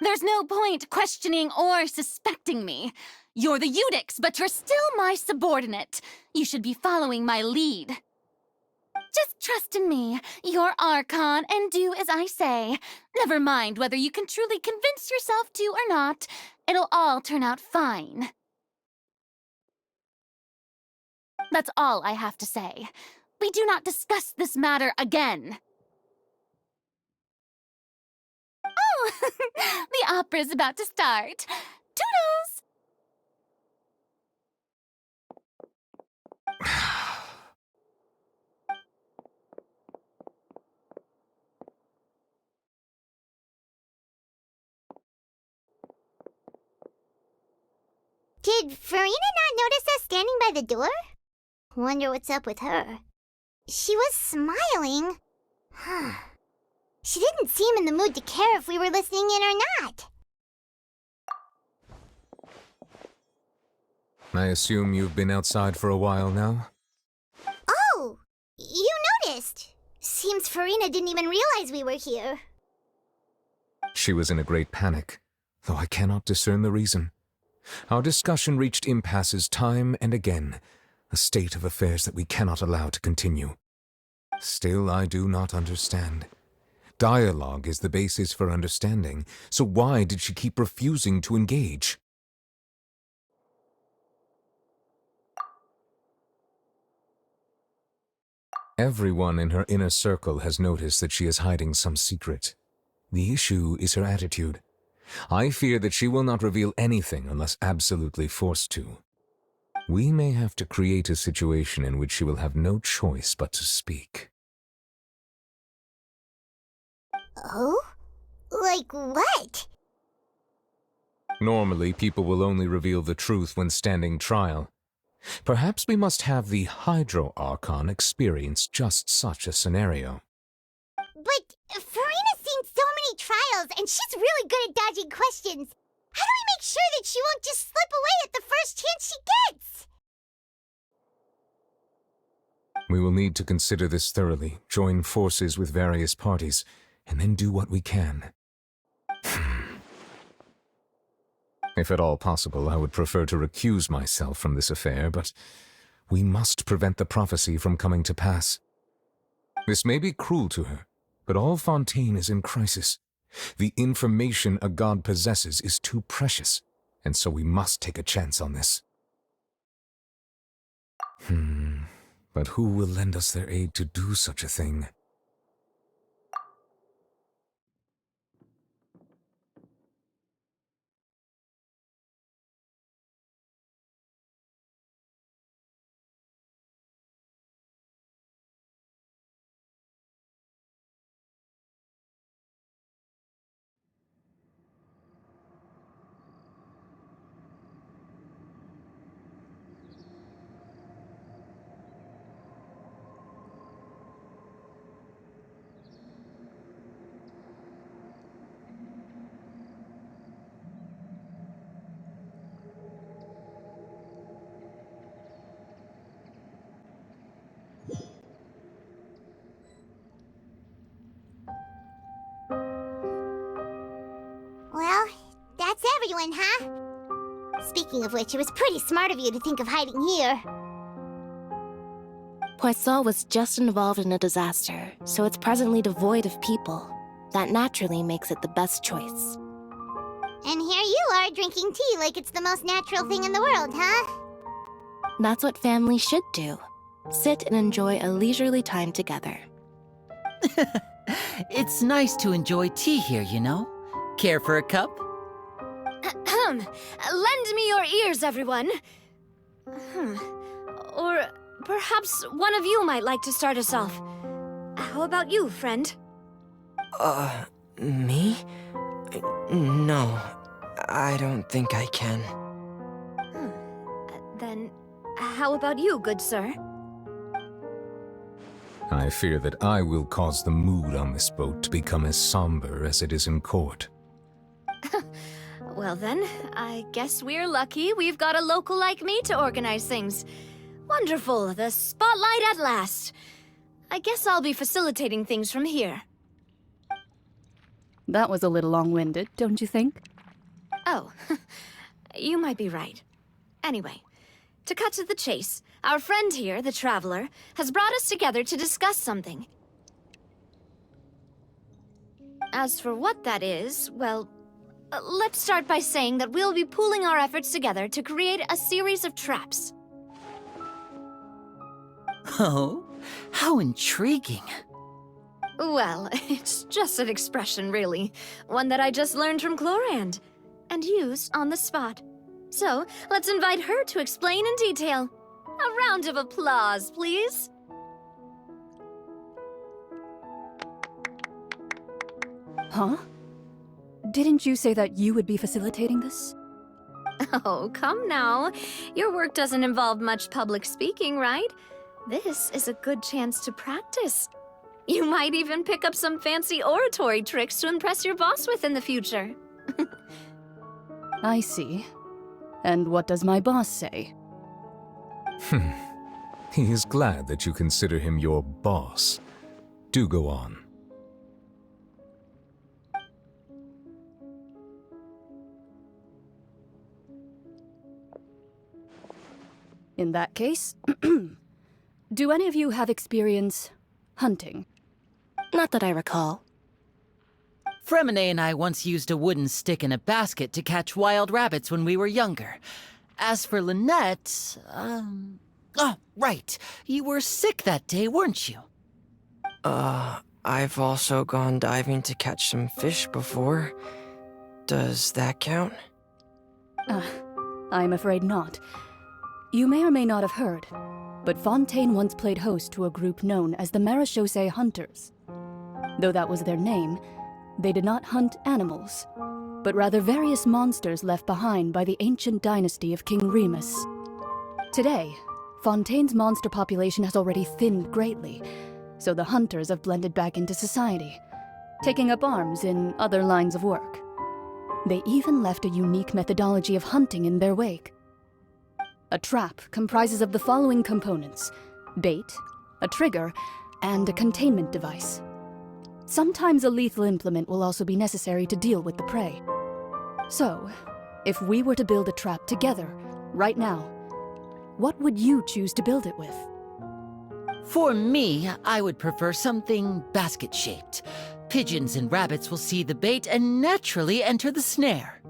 There's no point questioning or suspecting me. You're the Eudix, but you're still my subordinate. You should be following my lead. Just trust in me, you're Archon, and do as I say. Never mind whether you can truly convince yourself to or not. It'll all turn out fine. That's all I have to say. We do not discuss this matter again. Oh, the opera's about to start. Toodles! Did Farina not notice us standing by the door? Wonder what's up with her. She was smiling. She didn't seem in the mood to care if we were listening in or not. I assume you've been outside for a while now? Oh, noticed. Seems Farina didn't even realize we were here. She was in a great panic, though I cannot discern the reason. Our discussion reached impasses time and again, a state of affairs that we cannot allow to continue. Still, I do not understand. Dialogue is the basis for understanding, so why did she keep refusing to engage? Everyone in her inner circle has noticed that she is hiding some secret. The issue is her attitude. I fear that she will not reveal anything unless absolutely forced to. We may have to create a situation in which she will have no choice but to speak. Oh? Like what? Normally, people will only reveal the truth when standing trial. Perhaps we must have the Hydro Archon experience just such a scenario. But Farina's seen so many trials, and she's really good at dodging questions. How do we make sure that she won't just slip away at the first chance she gets? We will need to consider this thoroughly, join forces with various parties, and then do what we can. If at all possible, I would prefer to recuse myself from this affair, but we must prevent the prophecy from coming to pass. This may be cruel to her, but all Fontaine is in crisis. The information a god possesses is too precious, and so we must take a chance on this. But who will lend us their aid to do such a thing? Well, that's everyone, huh? Speaking of which, it was pretty smart of you to think of hiding here. Poisson was just involved in a disaster, so it's presently devoid of people. That naturally makes it the best choice. And here you are drinking tea like it's the most natural thing in the world, huh? That's what families should do. Sit and enjoy a leisurely time together. It's nice to enjoy tea here, you know? Care for a cup? Lend me your ears, everyone. Or perhaps one of you might like to start us off. How about you, friend? Me? No, I don't think I can. Then, how about you, good sir? I fear that I will cause the mood on this boat to become as somber as it is in court. Well then, I guess we're lucky we've got a local like me to organize things. Wonderful, the spotlight at last. I guess I'll be facilitating things from here. That was a little long-winded, don't you think? Oh, you might be right. Anyway, to cut to the chase, our friend here, the Traveler, has brought us together to discuss something. As for what that is, well, let's start by saying that we'll be pooling our efforts together to create a series of traps. Oh, how intriguing. Well, it's just an expression, really. One that I just learned from Chlorand, and used on the spot. So, let's invite her to explain in detail. A round of applause, please. Huh? Didn't you say that you would be facilitating this? Oh, come now. Your work doesn't involve much public speaking, right? This is a good chance to practice. You might even pick up some fancy oratory tricks to impress your boss with in the future. I see. And what does my boss say? He is glad that you consider him your boss. Do go on. In that case, do any of you have experience hunting? Not that I recall. Fremine and I once used a wooden stick and a basket to catch wild rabbits when we were younger. As for Lynette, oh, right. You were sick that day, weren't you? I've also gone diving to catch some fish before. Does that count? I'm afraid not. You may or may not have heard, but Fontaine once played host to a group known as the Marechaussee Hunters. Though that was their name, they did not hunt animals, but rather various monsters left behind by the ancient dynasty of King Remus. Today, Fontaine's monster population has already thinned greatly, so the hunters have blended back into society, taking up arms in other lines of work. They even left a unique methodology of hunting in their wake. A trap comprises of the following components: bait, a trigger, and a containment device. Sometimes a lethal implement will also be necessary to deal with the prey. So, if we were to build a trap together, right now, what would you choose to build it with? For me, I would prefer something basket-shaped. Pigeons and rabbits will see the bait and naturally enter the snare.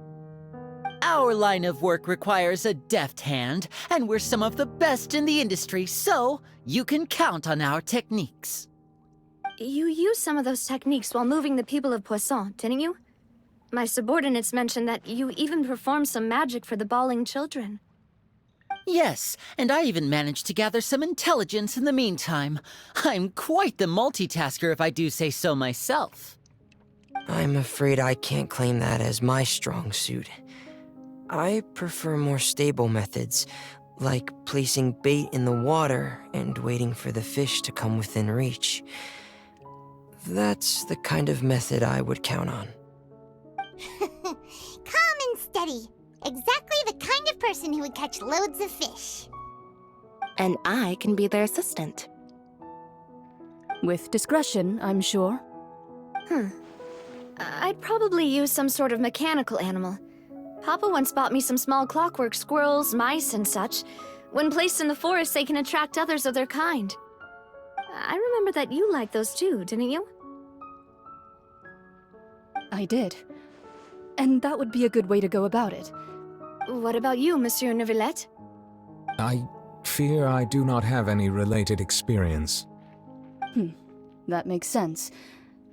Our line of work requires a deft hand, and we're some of the best in the industry, so you can count on our techniques. You used some of those techniques while moving the people of Poisson, didn't you? My subordinates mentioned that you even performed some magic for the bawling children. Yes, and I even managed to gather some intelligence in the meantime. I'm quite the multitasker if I do say so myself. I'm afraid I can't claim that as my strong suit. I prefer more stable methods, like placing bait in the water and waiting for the fish to come within reach. That's the kind of method I would count on. Calm and steady. Exactly the kind of person who would catch loads of fish. And I can be their assistant. With discretion, I'm sure. I'd probably use some sort of mechanical animal. Papa once bought me some small clockwork squirrels, mice, and such. When placed in the forest, they can attract others of their kind. I remember that you liked those too, didn't you? I did. And that would be a good way to go about it. What about you, Monsieur Neuvillette? I fear I do not have any related experience. That makes sense.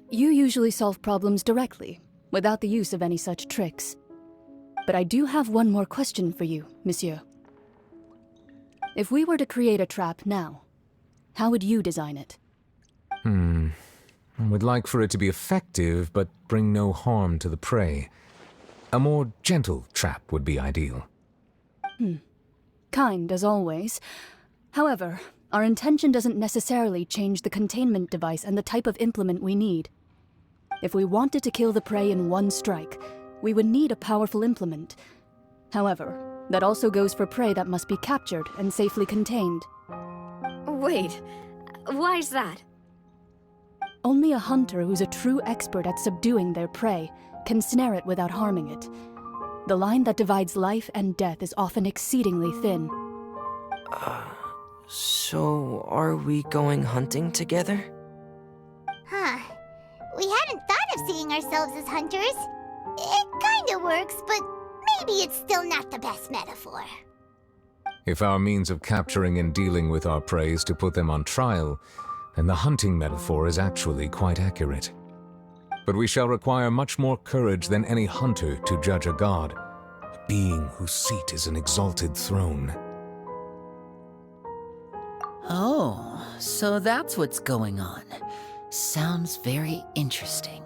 You usually solve problems directly, without the use of any such tricks. But I do have one more question for you, Monsieur. If we were to create a trap now, how would you design it? I would like for it to be effective, but bring no harm to the prey. A more gentle trap would be ideal. Kind, as always. However, our intention doesn't necessarily change the containment device and the type of implement we need. If we wanted to kill the prey in one strike, we would need a powerful implement. However, that also goes for prey that must be captured and safely contained. Wait, why's that? Only a hunter who's a true expert at subduing their prey can snare it without harming it. The line that divides life and death is often exceedingly thin. So are we going hunting together? Huh. We hadn't thought of seeing ourselves as hunters. It kinda works, but maybe it's still not the best metaphor. If our means of capturing and dealing with our prey is to put them on trial, then the hunting metaphor is actually quite accurate. But we shall require much more courage than any hunter to judge a god, a being whose seat is an exalted throne. Oh, so that's what's going on. Sounds very interesting.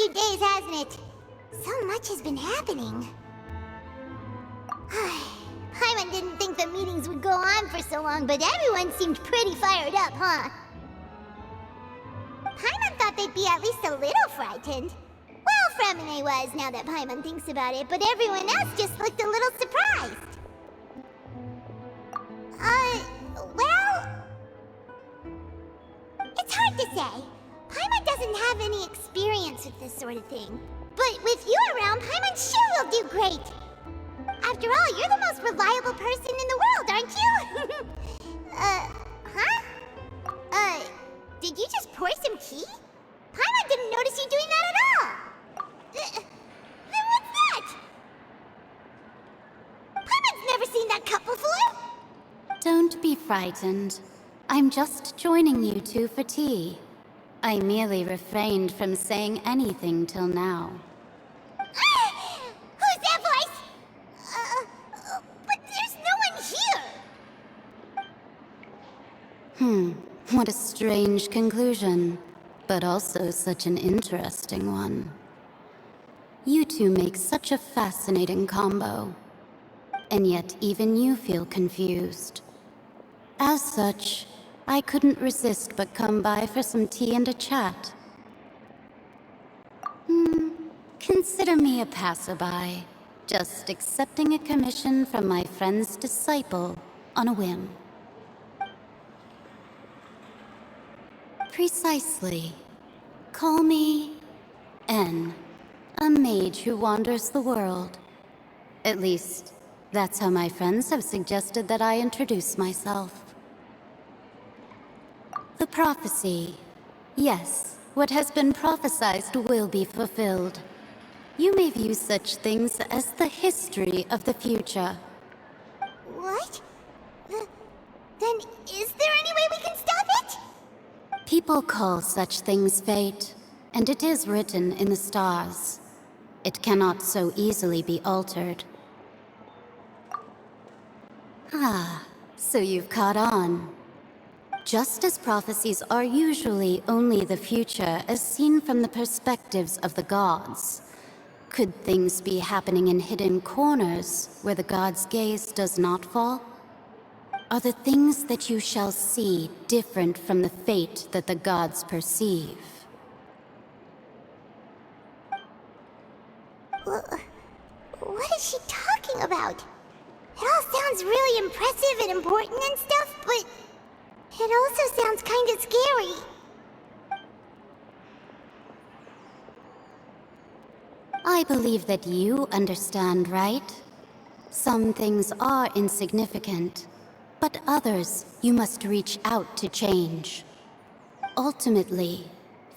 few days, hasn't it? So much has been happening. Paimon didn't think the meetings would go on for so long, but everyone seemed pretty fired up, huh? Paimon thought they'd be at least a little frightened. Well, Fremine was, now that Paimon thinks about it, but everyone else just looked a little surprised. Well... It's hard to say. Paimon doesn't have any experience with this sort of thing. But with you around, Paimon sure will do great. After all, you're the most reliable person in the world, aren't you? Did you just pour some tea? Paimon didn't notice you doing that at all. Then what's that? Paimon's never seen that cup before. Don't be frightened. I'm just joining you two for tea. I merely refrained from saying anything till now. Who's that voice? But there's no one here. What a strange conclusion, but also such an interesting one. You two make such a fascinating combo, and yet even you feel confused. As such, I couldn't resist but come by for some tea and a chat. Consider me a passerby, just accepting a commission from my friend's disciple on a whim. Precisely. Call me N, a mage who wanders the world. At least, that's how my friends have suggested that I introduce myself. The prophecy. Yes, what has been prophesized will be fulfilled. You may view such things as the history of the future. What? Then is there any way we can stop it? People call such things fate, and it is written in the stars. It cannot so easily be altered. So you've caught on. Just as prophecies are usually only the future as seen from the perspectives of the gods, could things be happening in hidden corners where the gods' gaze does not fall? Are the things that you shall see different from the fate that the gods perceive? What is she talking about? It all sounds really impressive and important and stuff, but it also sounds kind of scary. I believe that you understand, right? Some things are insignificant, but others you must reach out to change. Ultimately,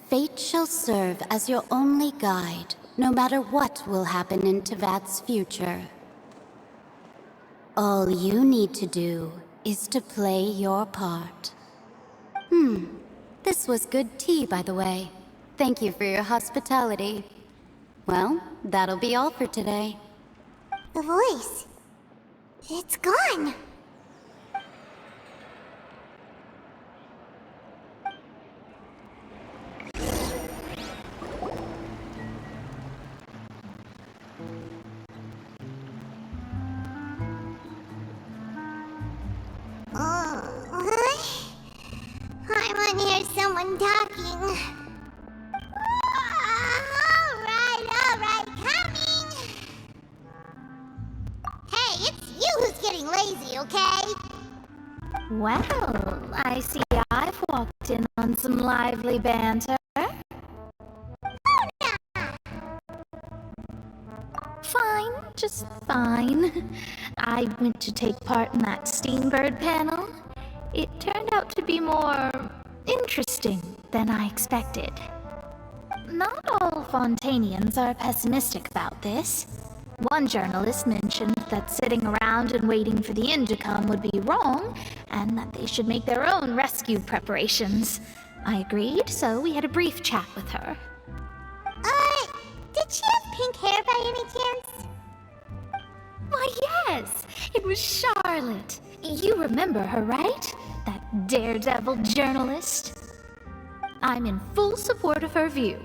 fate shall serve as your only guide, no matter what will happen in Tevat's future. All you need to do is to play your part. This was good tea, by the way. Thank you for your hospitality. Well, that'll be all for today. The voice. It's gone. I want to hear someone talking. Alright, coming! Hey, it's you who's getting lazy, okay? Well, I see I've walked in on some lively banter. Fine, just fine. I went to take part in that Steambird panel. It turned out to be more interesting than I expected. Not all Fontainians are pessimistic about this. One journalist mentioned that sitting around and waiting for the end to come would be wrong, and that they should make their own rescue preparations. I agreed, so we had a brief chat with her. Did she have pink hair by any chance? Why, yes! It was Charlotte. You remember her, right? That daredevil journalist? I'm in full support of her view.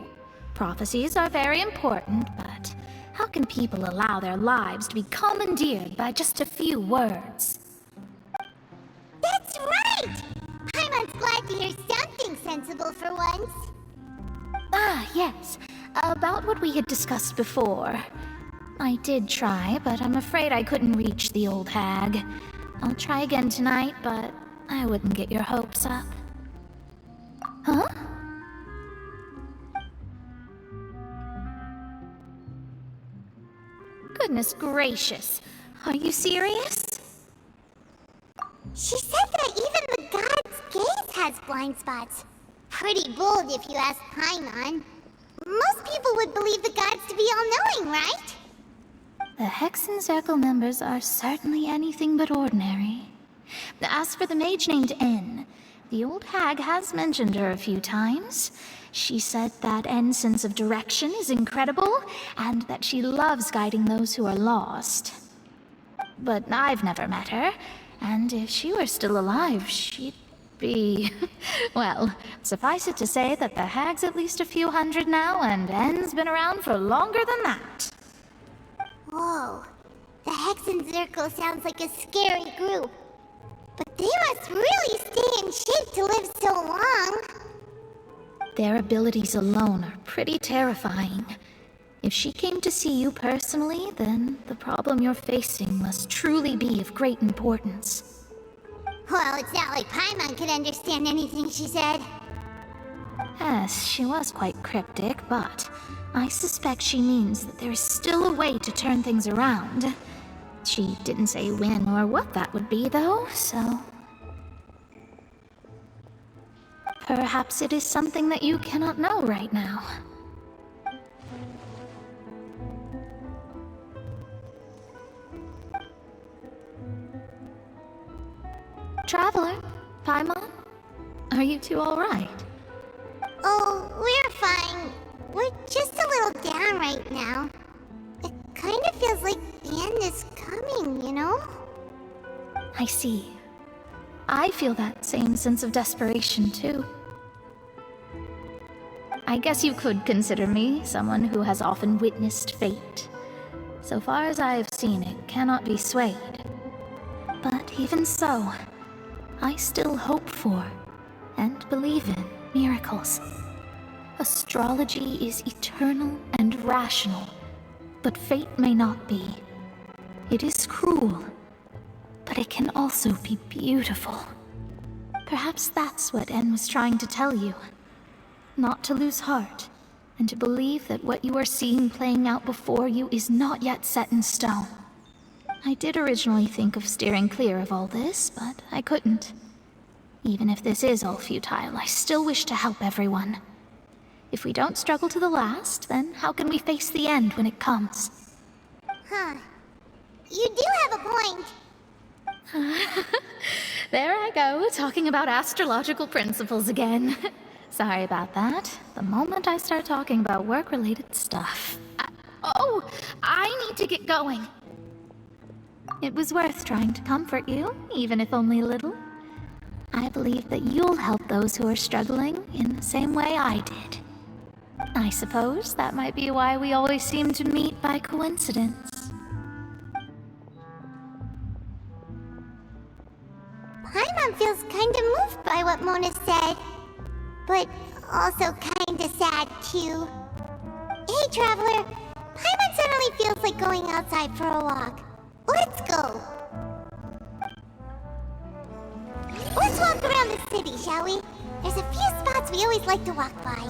Prophecies are very important, but how can people allow their lives to be commandeered by just a few words? That's right! Paimon's glad to hear something sensible for once. Ah, yes. About what we had discussed before. I did try, but I'm afraid I couldn't reach the old hag. I'll try again tonight, but I wouldn't get your hopes up. Huh? Goodness gracious. Are you serious? She said that even the god's gaze has blind spots. Pretty bold if you ask Paimon. Most people would believe the gods to be all-knowing, right? The Hexen Circle members are certainly anything but ordinary. As for the mage named N, the old hag has mentioned her a few times. She said that N's sense of direction is incredible, and that she loves guiding those who are lost. But I've never met her, and if she were still alive, she'd be... well, suffice it to say that the hag's at least a few hundred now, and N's been around for longer than that. Whoa. The Hexen Circle sounds like a scary group. But they must really stay in shape to live so long. Their abilities alone are pretty terrifying. If she came to see you personally, then the problem you're facing must truly be of great importance. Well, it's not like Paimon could understand anything she said. Yes, she was quite cryptic, but I suspect she means that there is still a way to turn things around. She didn't say when or what that would be, though, so... perhaps it is something that you cannot know right now. Traveler, Paimon, are you two all right? Oh, we're fine. We're just a little down right now. It kind of feels like the end is coming, you know? I see. I feel that same sense of desperation, too. I guess you could consider me someone who has often witnessed fate. So far as I have seen, it cannot be swayed. But even so, I still hope for, and believe in, miracles. Astrology is eternal and rational, but fate may not be. It is cruel, but it can also be beautiful. Perhaps that's what N was trying to tell you. Not to lose heart, and to believe that what you are seeing playing out before you is not yet set in stone. I did originally think of steering clear of all this, but I couldn't. Even if this is all futile, I still wish to help everyone. If we don't struggle to the last, then how can we face the end when it comes? Huh. You do have a point. There I go, talking about astrological principles again. Sorry about that. The moment I start talking about work-related stuff... I need to get going. It was worth trying to comfort you, even if only a little. I believe that you'll help those who are struggling in the same way I did. I suppose that might be why we always seem to meet by coincidence. Paimon feels kinda moved by what Mona said. But also kinda sad, too. Hey, Traveler. Paimon suddenly feels like going outside for a walk. Let's go. Let's walk around the city, shall we? There's a few spots we always like to walk by.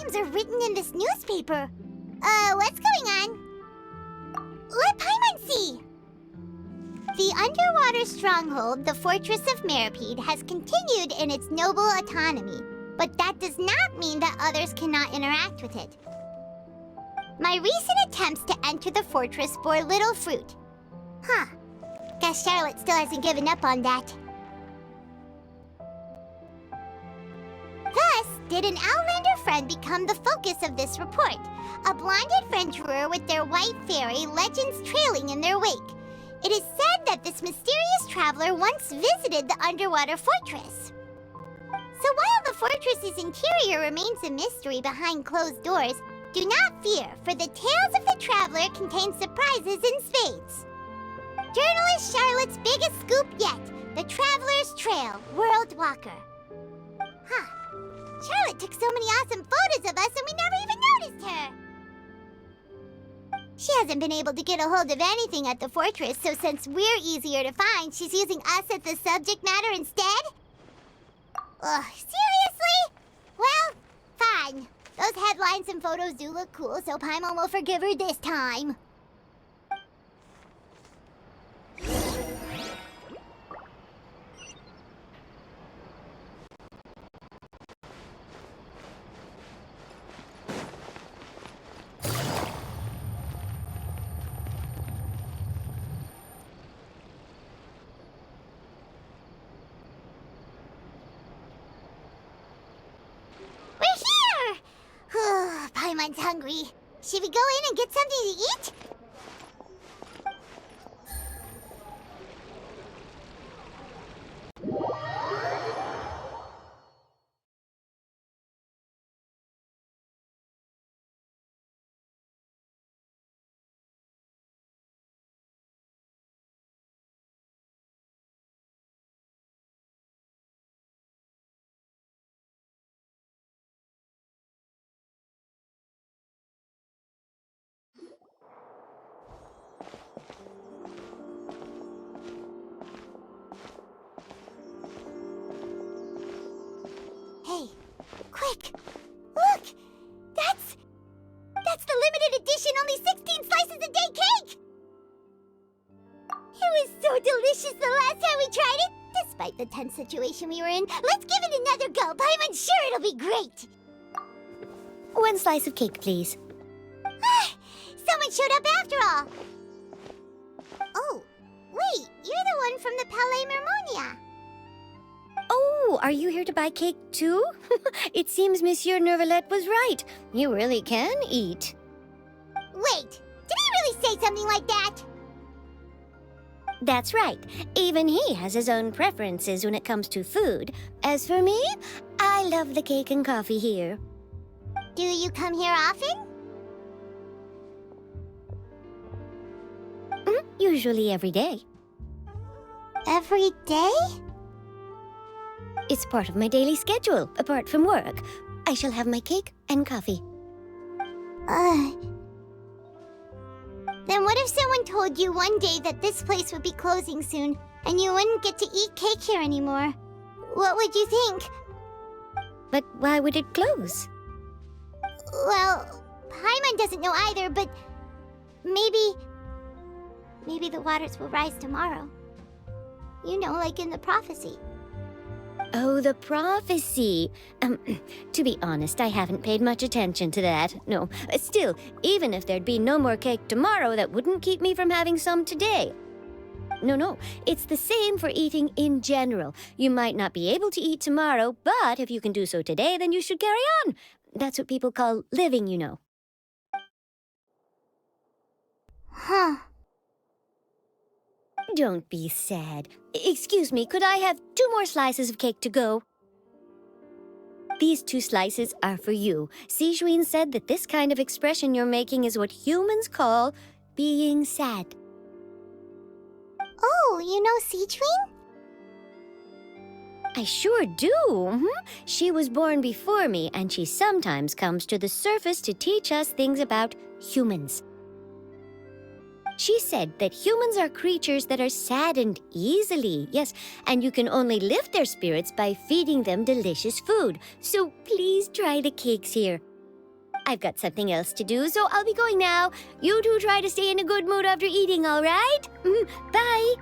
names are written in this newspaper. What's going on? Let Paimon see! The underwater stronghold, the Fortress of Meripede, has continued in its noble autonomy, but that does not mean that others cannot interact with it. My recent attempts to enter the fortress bore little fruit. Huh. Guess Charlotte still hasn't given up on that. Thus, did an Outlander friend become the focus of this report? A blonde adventurer with their white fairy, legends trailing in their wake. It is said that this mysterious traveler once visited the underwater fortress. So while the fortress's interior remains a mystery behind closed doors, do not fear, for the tales of the traveler contain surprises in spades. Journalist Charlotte's biggest scoop yet, the Traveler's Trail, World Walker. Huh. Charlotte took so many awesome photos of us and we never even noticed her. She hasn't been able to get a hold of anything at the fortress, so since we're easier to find, she's using us as the subject matter instead? Ugh, seriously? Well, fine. Those headlines and photos do look cool, so Paimon will forgive her this time. Paimon's hungry. Should we go in and get something to eat? Hey, quick! Look! That's the limited edition only 16 slices a day cake! It was so delicious the last time we tried it! Despite the tense situation we were in, let's give it another go! Paimon's sure it'll be great! 1 slice of cake, please. Someone showed up after all! Oh, wait, you're the one from the Palais Mermonia. Oh, are you here to buy cake too? It seems Monsieur Nervalette was right. You really can eat. Wait, did he really say something like that? That's right. Even he has his own preferences when it comes to food. As for me, I love the cake and coffee here. Do you come here often? Usually every day. Every day? It's part of my daily schedule, apart from work. I shall have my cake and coffee. Then what if someone told you one day that this place would be closing soon, and you wouldn't get to eat cake here anymore? What would you think? But why would it close? Well, Paimon doesn't know either, but maybe the waters will rise tomorrow. You know, like in the prophecy. Oh, the prophecy. To be honest, I haven't paid much attention to that. No, still, even if there'd be no more cake tomorrow, that wouldn't keep me from having some today. No, it's the same for eating in general. You might not be able to eat tomorrow, but if you can do so today, then you should carry on. That's what people call living, you know. Huh. Don't be sad. Excuse me, could I have 2 more slices of cake to go? These 2 slices are for you. Sijuin said that this kind of expression you're making is what humans call being sad. Oh, you know Sijuin? I sure do. She was born before me, and she sometimes comes to the surface to teach us things about humans. She said that humans are creatures that are saddened easily, yes, and you can only lift their spirits by feeding them delicious food. So please try the cakes here. I've got something else to do, so I'll be going now. You two try to stay in a good mood after eating, all right? Bye.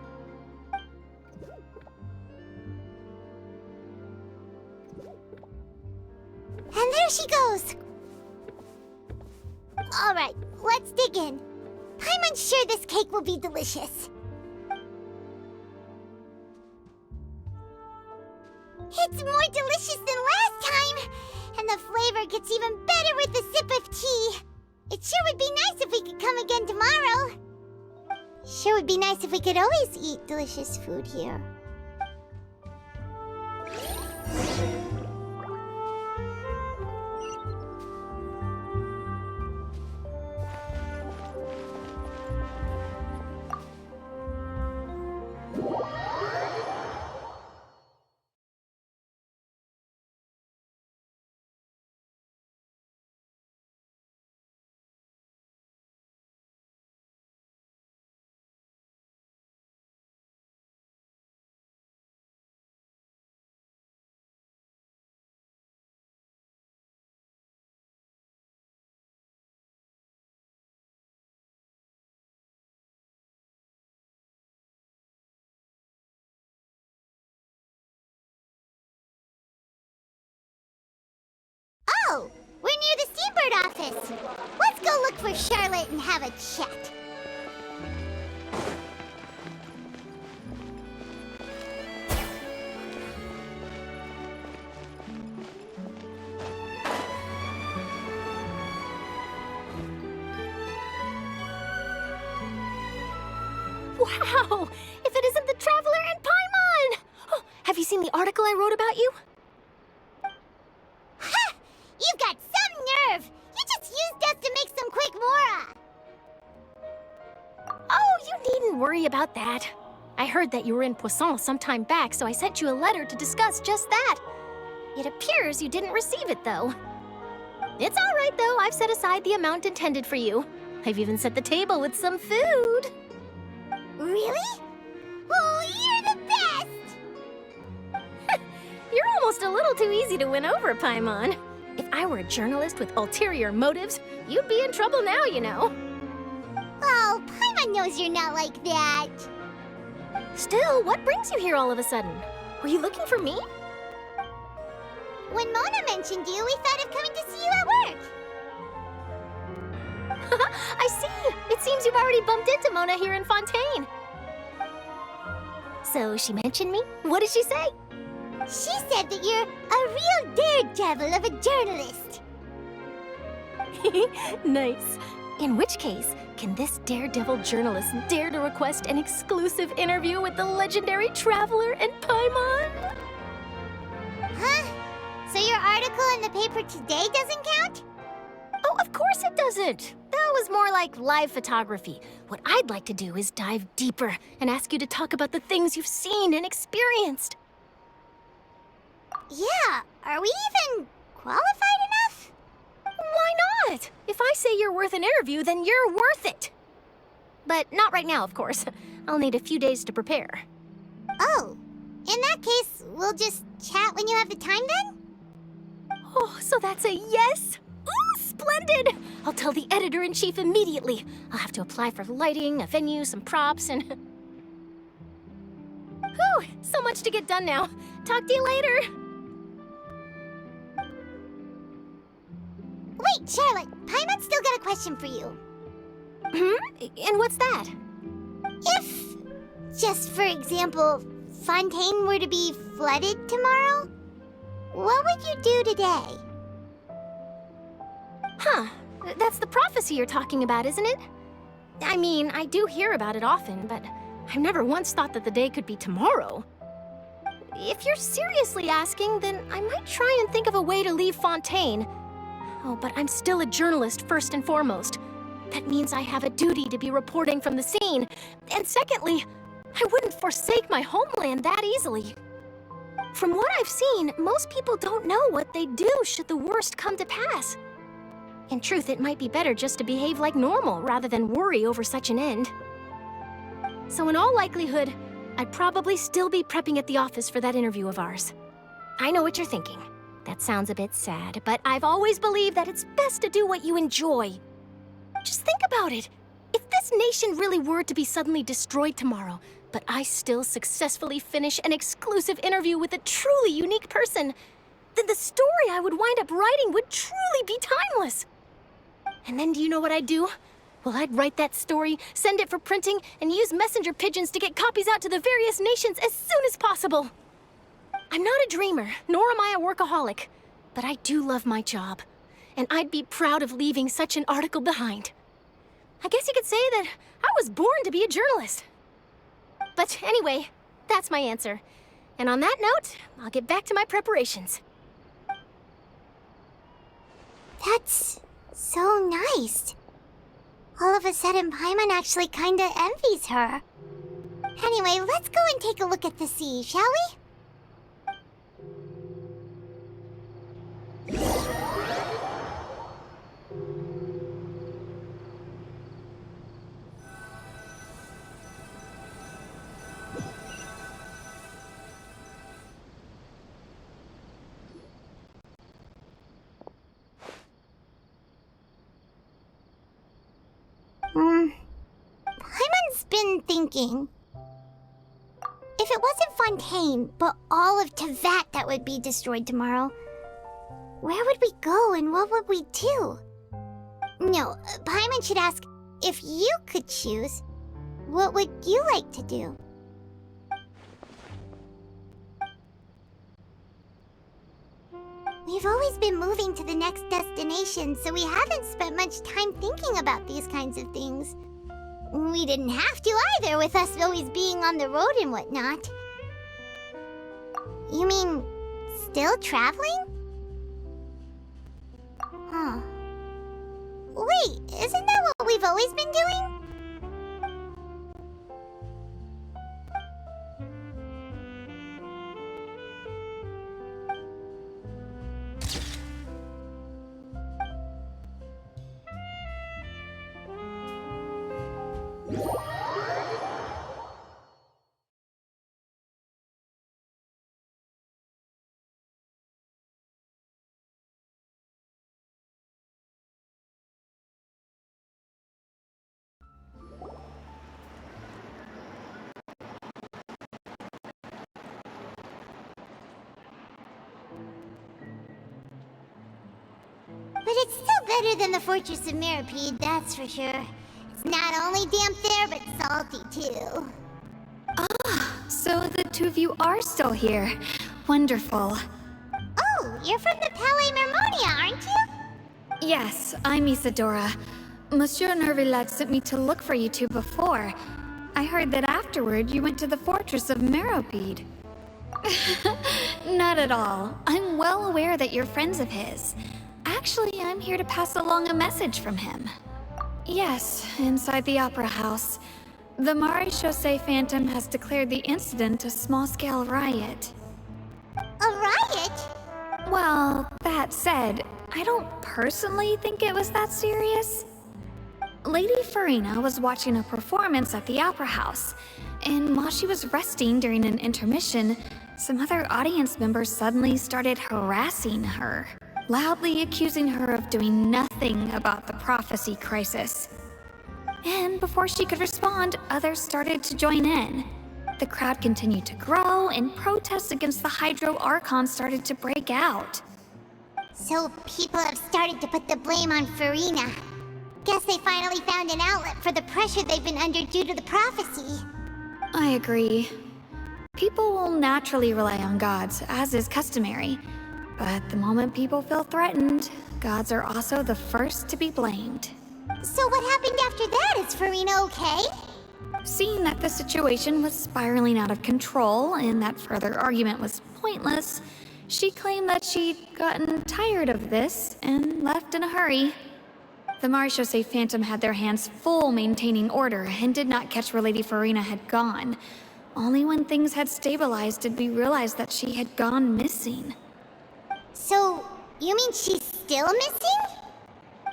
And there she goes. All right, let's dig in. I'm sure this cake will be delicious. It's more delicious than last time, and the flavor gets even better with a sip of tea. It sure would be nice if we could come again tomorrow. Sure would be nice if we could always eat delicious food here. Oh, we're near the Seabird office. Let's go look for Charlotte and have a chat. Wow! If it isn't the Traveler and Paimon! Oh, have you seen the article I wrote about you? Ha! You've got some nerve! You just used us to make some quick mora! Oh, you needn't worry about that. I heard that you were in Poisson some time back, so I sent you a letter to discuss just that. It appears you didn't receive it, though. It's all right, though. I've set aside the amount intended for you. I've even set the table with some food. Really? Oh, you're the best! You're almost a little too easy to win over, Paimon. If I were a journalist with ulterior motives, you'd be in trouble now, you know. Oh, Paimon knows you're not like that. Still, what brings you here all of a sudden? Were you looking for me? When Mona mentioned you, we thought of coming to see you at work. I see! It seems you've already bumped into Mona here in Fontaine. So she mentioned me? What did she say? She said that you're a real daredevil of a journalist. Nice. In which case, can this daredevil journalist dare to request an exclusive interview with the legendary Traveler and Paimon? Huh? So your article in the paper today doesn't count? Oh, of course it doesn't. That was more like live photography. What I'd like to do is dive deeper and ask you to talk about the things you've seen and experienced. Yeah, are we even qualified enough? Why not? If I say you're worth an interview, then you're worth it. But not right now, of course. I'll need a few days to prepare. Oh, in that case, we'll just chat when you have the time then? Oh, so that's a yes? Ooh, splendid! I'll tell the editor-in-chief immediately. I'll have to apply for lighting, a venue, some props, and... Whew, so much to get done now. Talk to you later. Wait, Charlotte, Paimon's still got a question for you. And what's that? If, just for example, Fontaine were to be flooded tomorrow, what would you do today? Huh, that's the prophecy you're talking about, isn't it? I mean, I do hear about it often, but I've never once thought that the day could be tomorrow. If you're seriously asking, then I might try and think of a way to leave Fontaine. Oh, but I'm still a journalist first and foremost. That means I have a duty to be reporting from the scene. And secondly, I wouldn't forsake my homeland that easily. From what I've seen, most people don't know what they'd do should the worst come to pass. In truth, it might be better just to behave like normal rather than worry over such an end. So in all likelihood, I'd probably still be prepping at the office for that interview of ours. I know what you're thinking. That sounds a bit sad, but I've always believed that it's best to do what you enjoy. Just think about it. If this nation really were to be suddenly destroyed tomorrow, but I still successfully finish an exclusive interview with a truly unique person, then the story I would wind up writing would truly be timeless. And then do you know what I'd do? Well, I'd write that story, send it for printing, and use messenger pigeons to get copies out to the various nations as soon as possible. I'm not a dreamer, nor am I a workaholic, but I do love my job, and I'd be proud of leaving such an article behind. I guess you could say that I was born to be a journalist. But anyway, that's my answer. And on that note, I'll get back to my preparations. That's so nice. All of a sudden, Paimon actually kinda envies her. Anyway, let's go and take a look at the sea, shall we? Paimon's been thinking. If it wasn't Fontaine, but all of Tevat that would be destroyed tomorrow, where would we go and what would we do? No, Paimon should ask, if you could choose, what would you like to do? We've always been moving to the next destination, so we haven't spent much time thinking about these kinds of things. We didn't have to either, with us always being on the road and whatnot. You mean, still traveling? Huh. Wait, isn't that what we've always been doing? But it's still better than the Fortress of Meropide, that's for sure. It's not only damp there, but salty too. So the two of you are still here. Wonderful. Oh, you're from the Palais Mermonia, aren't you? Yes, I'm Isadora. Monsieur Nervillat sent me to look for you two before. I heard that afterward you went to the Fortress of Meropide. Not at all. I'm well aware that you're friends of his. Actually, I'm here to pass along a message from him. Yes, inside the Opera House. The Maréchaussée Phantom has declared the incident a small-scale riot. A riot? Well, that said, I don't personally think it was that serious. Lady Farina was watching a performance at the Opera House, and while she was resting during an intermission, some other audience members suddenly started harassing her, loudly accusing her of doing nothing about the prophecy crisis. And before she could respond, others started to join in. The crowd continued to grow, and protests against the Hydro Archon started to break out. So people have started to put the blame on Farina. Guess they finally found an outlet for the pressure they've been under due to the prophecy. I agree. People will naturally rely on gods, as is customary. But the moment people feel threatened, gods are also the first to be blamed. So what happened after that? Is Farina okay? Seeing that the situation was spiraling out of control and that further argument was pointless, she claimed that she'd gotten tired of this and left in a hurry. The Maréchaussée Phantom had their hands full maintaining order and did not catch where Lady Farina had gone. Only when things had stabilized did we realize that she had gone missing. So, you mean she's still missing?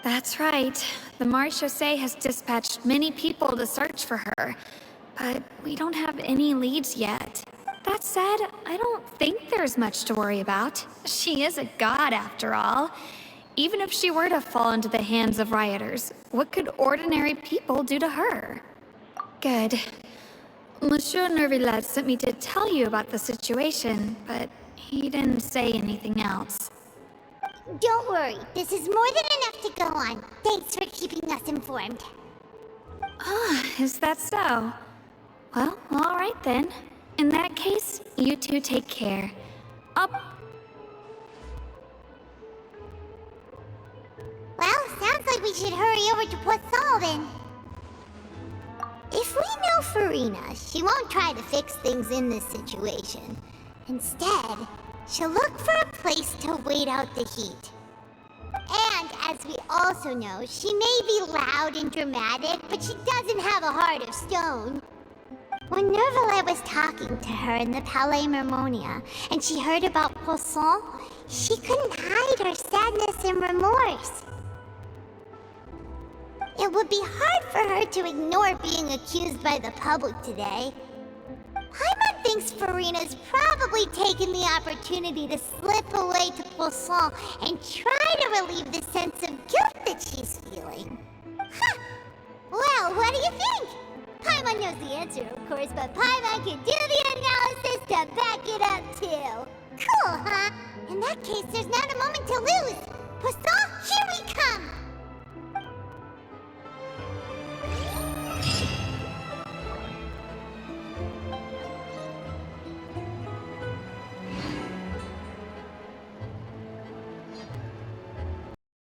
That's right. The Maréchaussée has dispatched many people to search for her, but we don't have any leads yet. That that said, I don't think there's much to worry about. She is a god, after all. Even if she were to fall into the hands of rioters, what could ordinary people do to her? Good. Monsieur Nervillet sent me to tell you about the situation, but he didn't say anything else. Don't worry, this is more than enough to go on. Thanks for keeping us informed. Ah, is that so? Well, all right then. In that case, you two take care. Up. Well, sounds like we should hurry over to Poisson then. If we know Farina, she won't try to fix things in this situation. Instead, she'll look for a place to wait out the heat. And as we also know, she may be loud and dramatic, but she doesn't have a heart of stone. When Nervillet was talking to her in the Palais Mermonia, and she heard about Poisson, she couldn't hide her sadness and remorse. It would be hard for her to ignore being accused by the public today. Paimon thinks Farina's probably taken the opportunity to slip away to Poisson and try to relieve the sense of guilt that she's feeling. Huh! Well, what do you think? Paimon knows the answer, of course, but Paimon can do the analysis to back it up, too. Cool, huh? In that case, there's not a moment to lose. Poisson, here we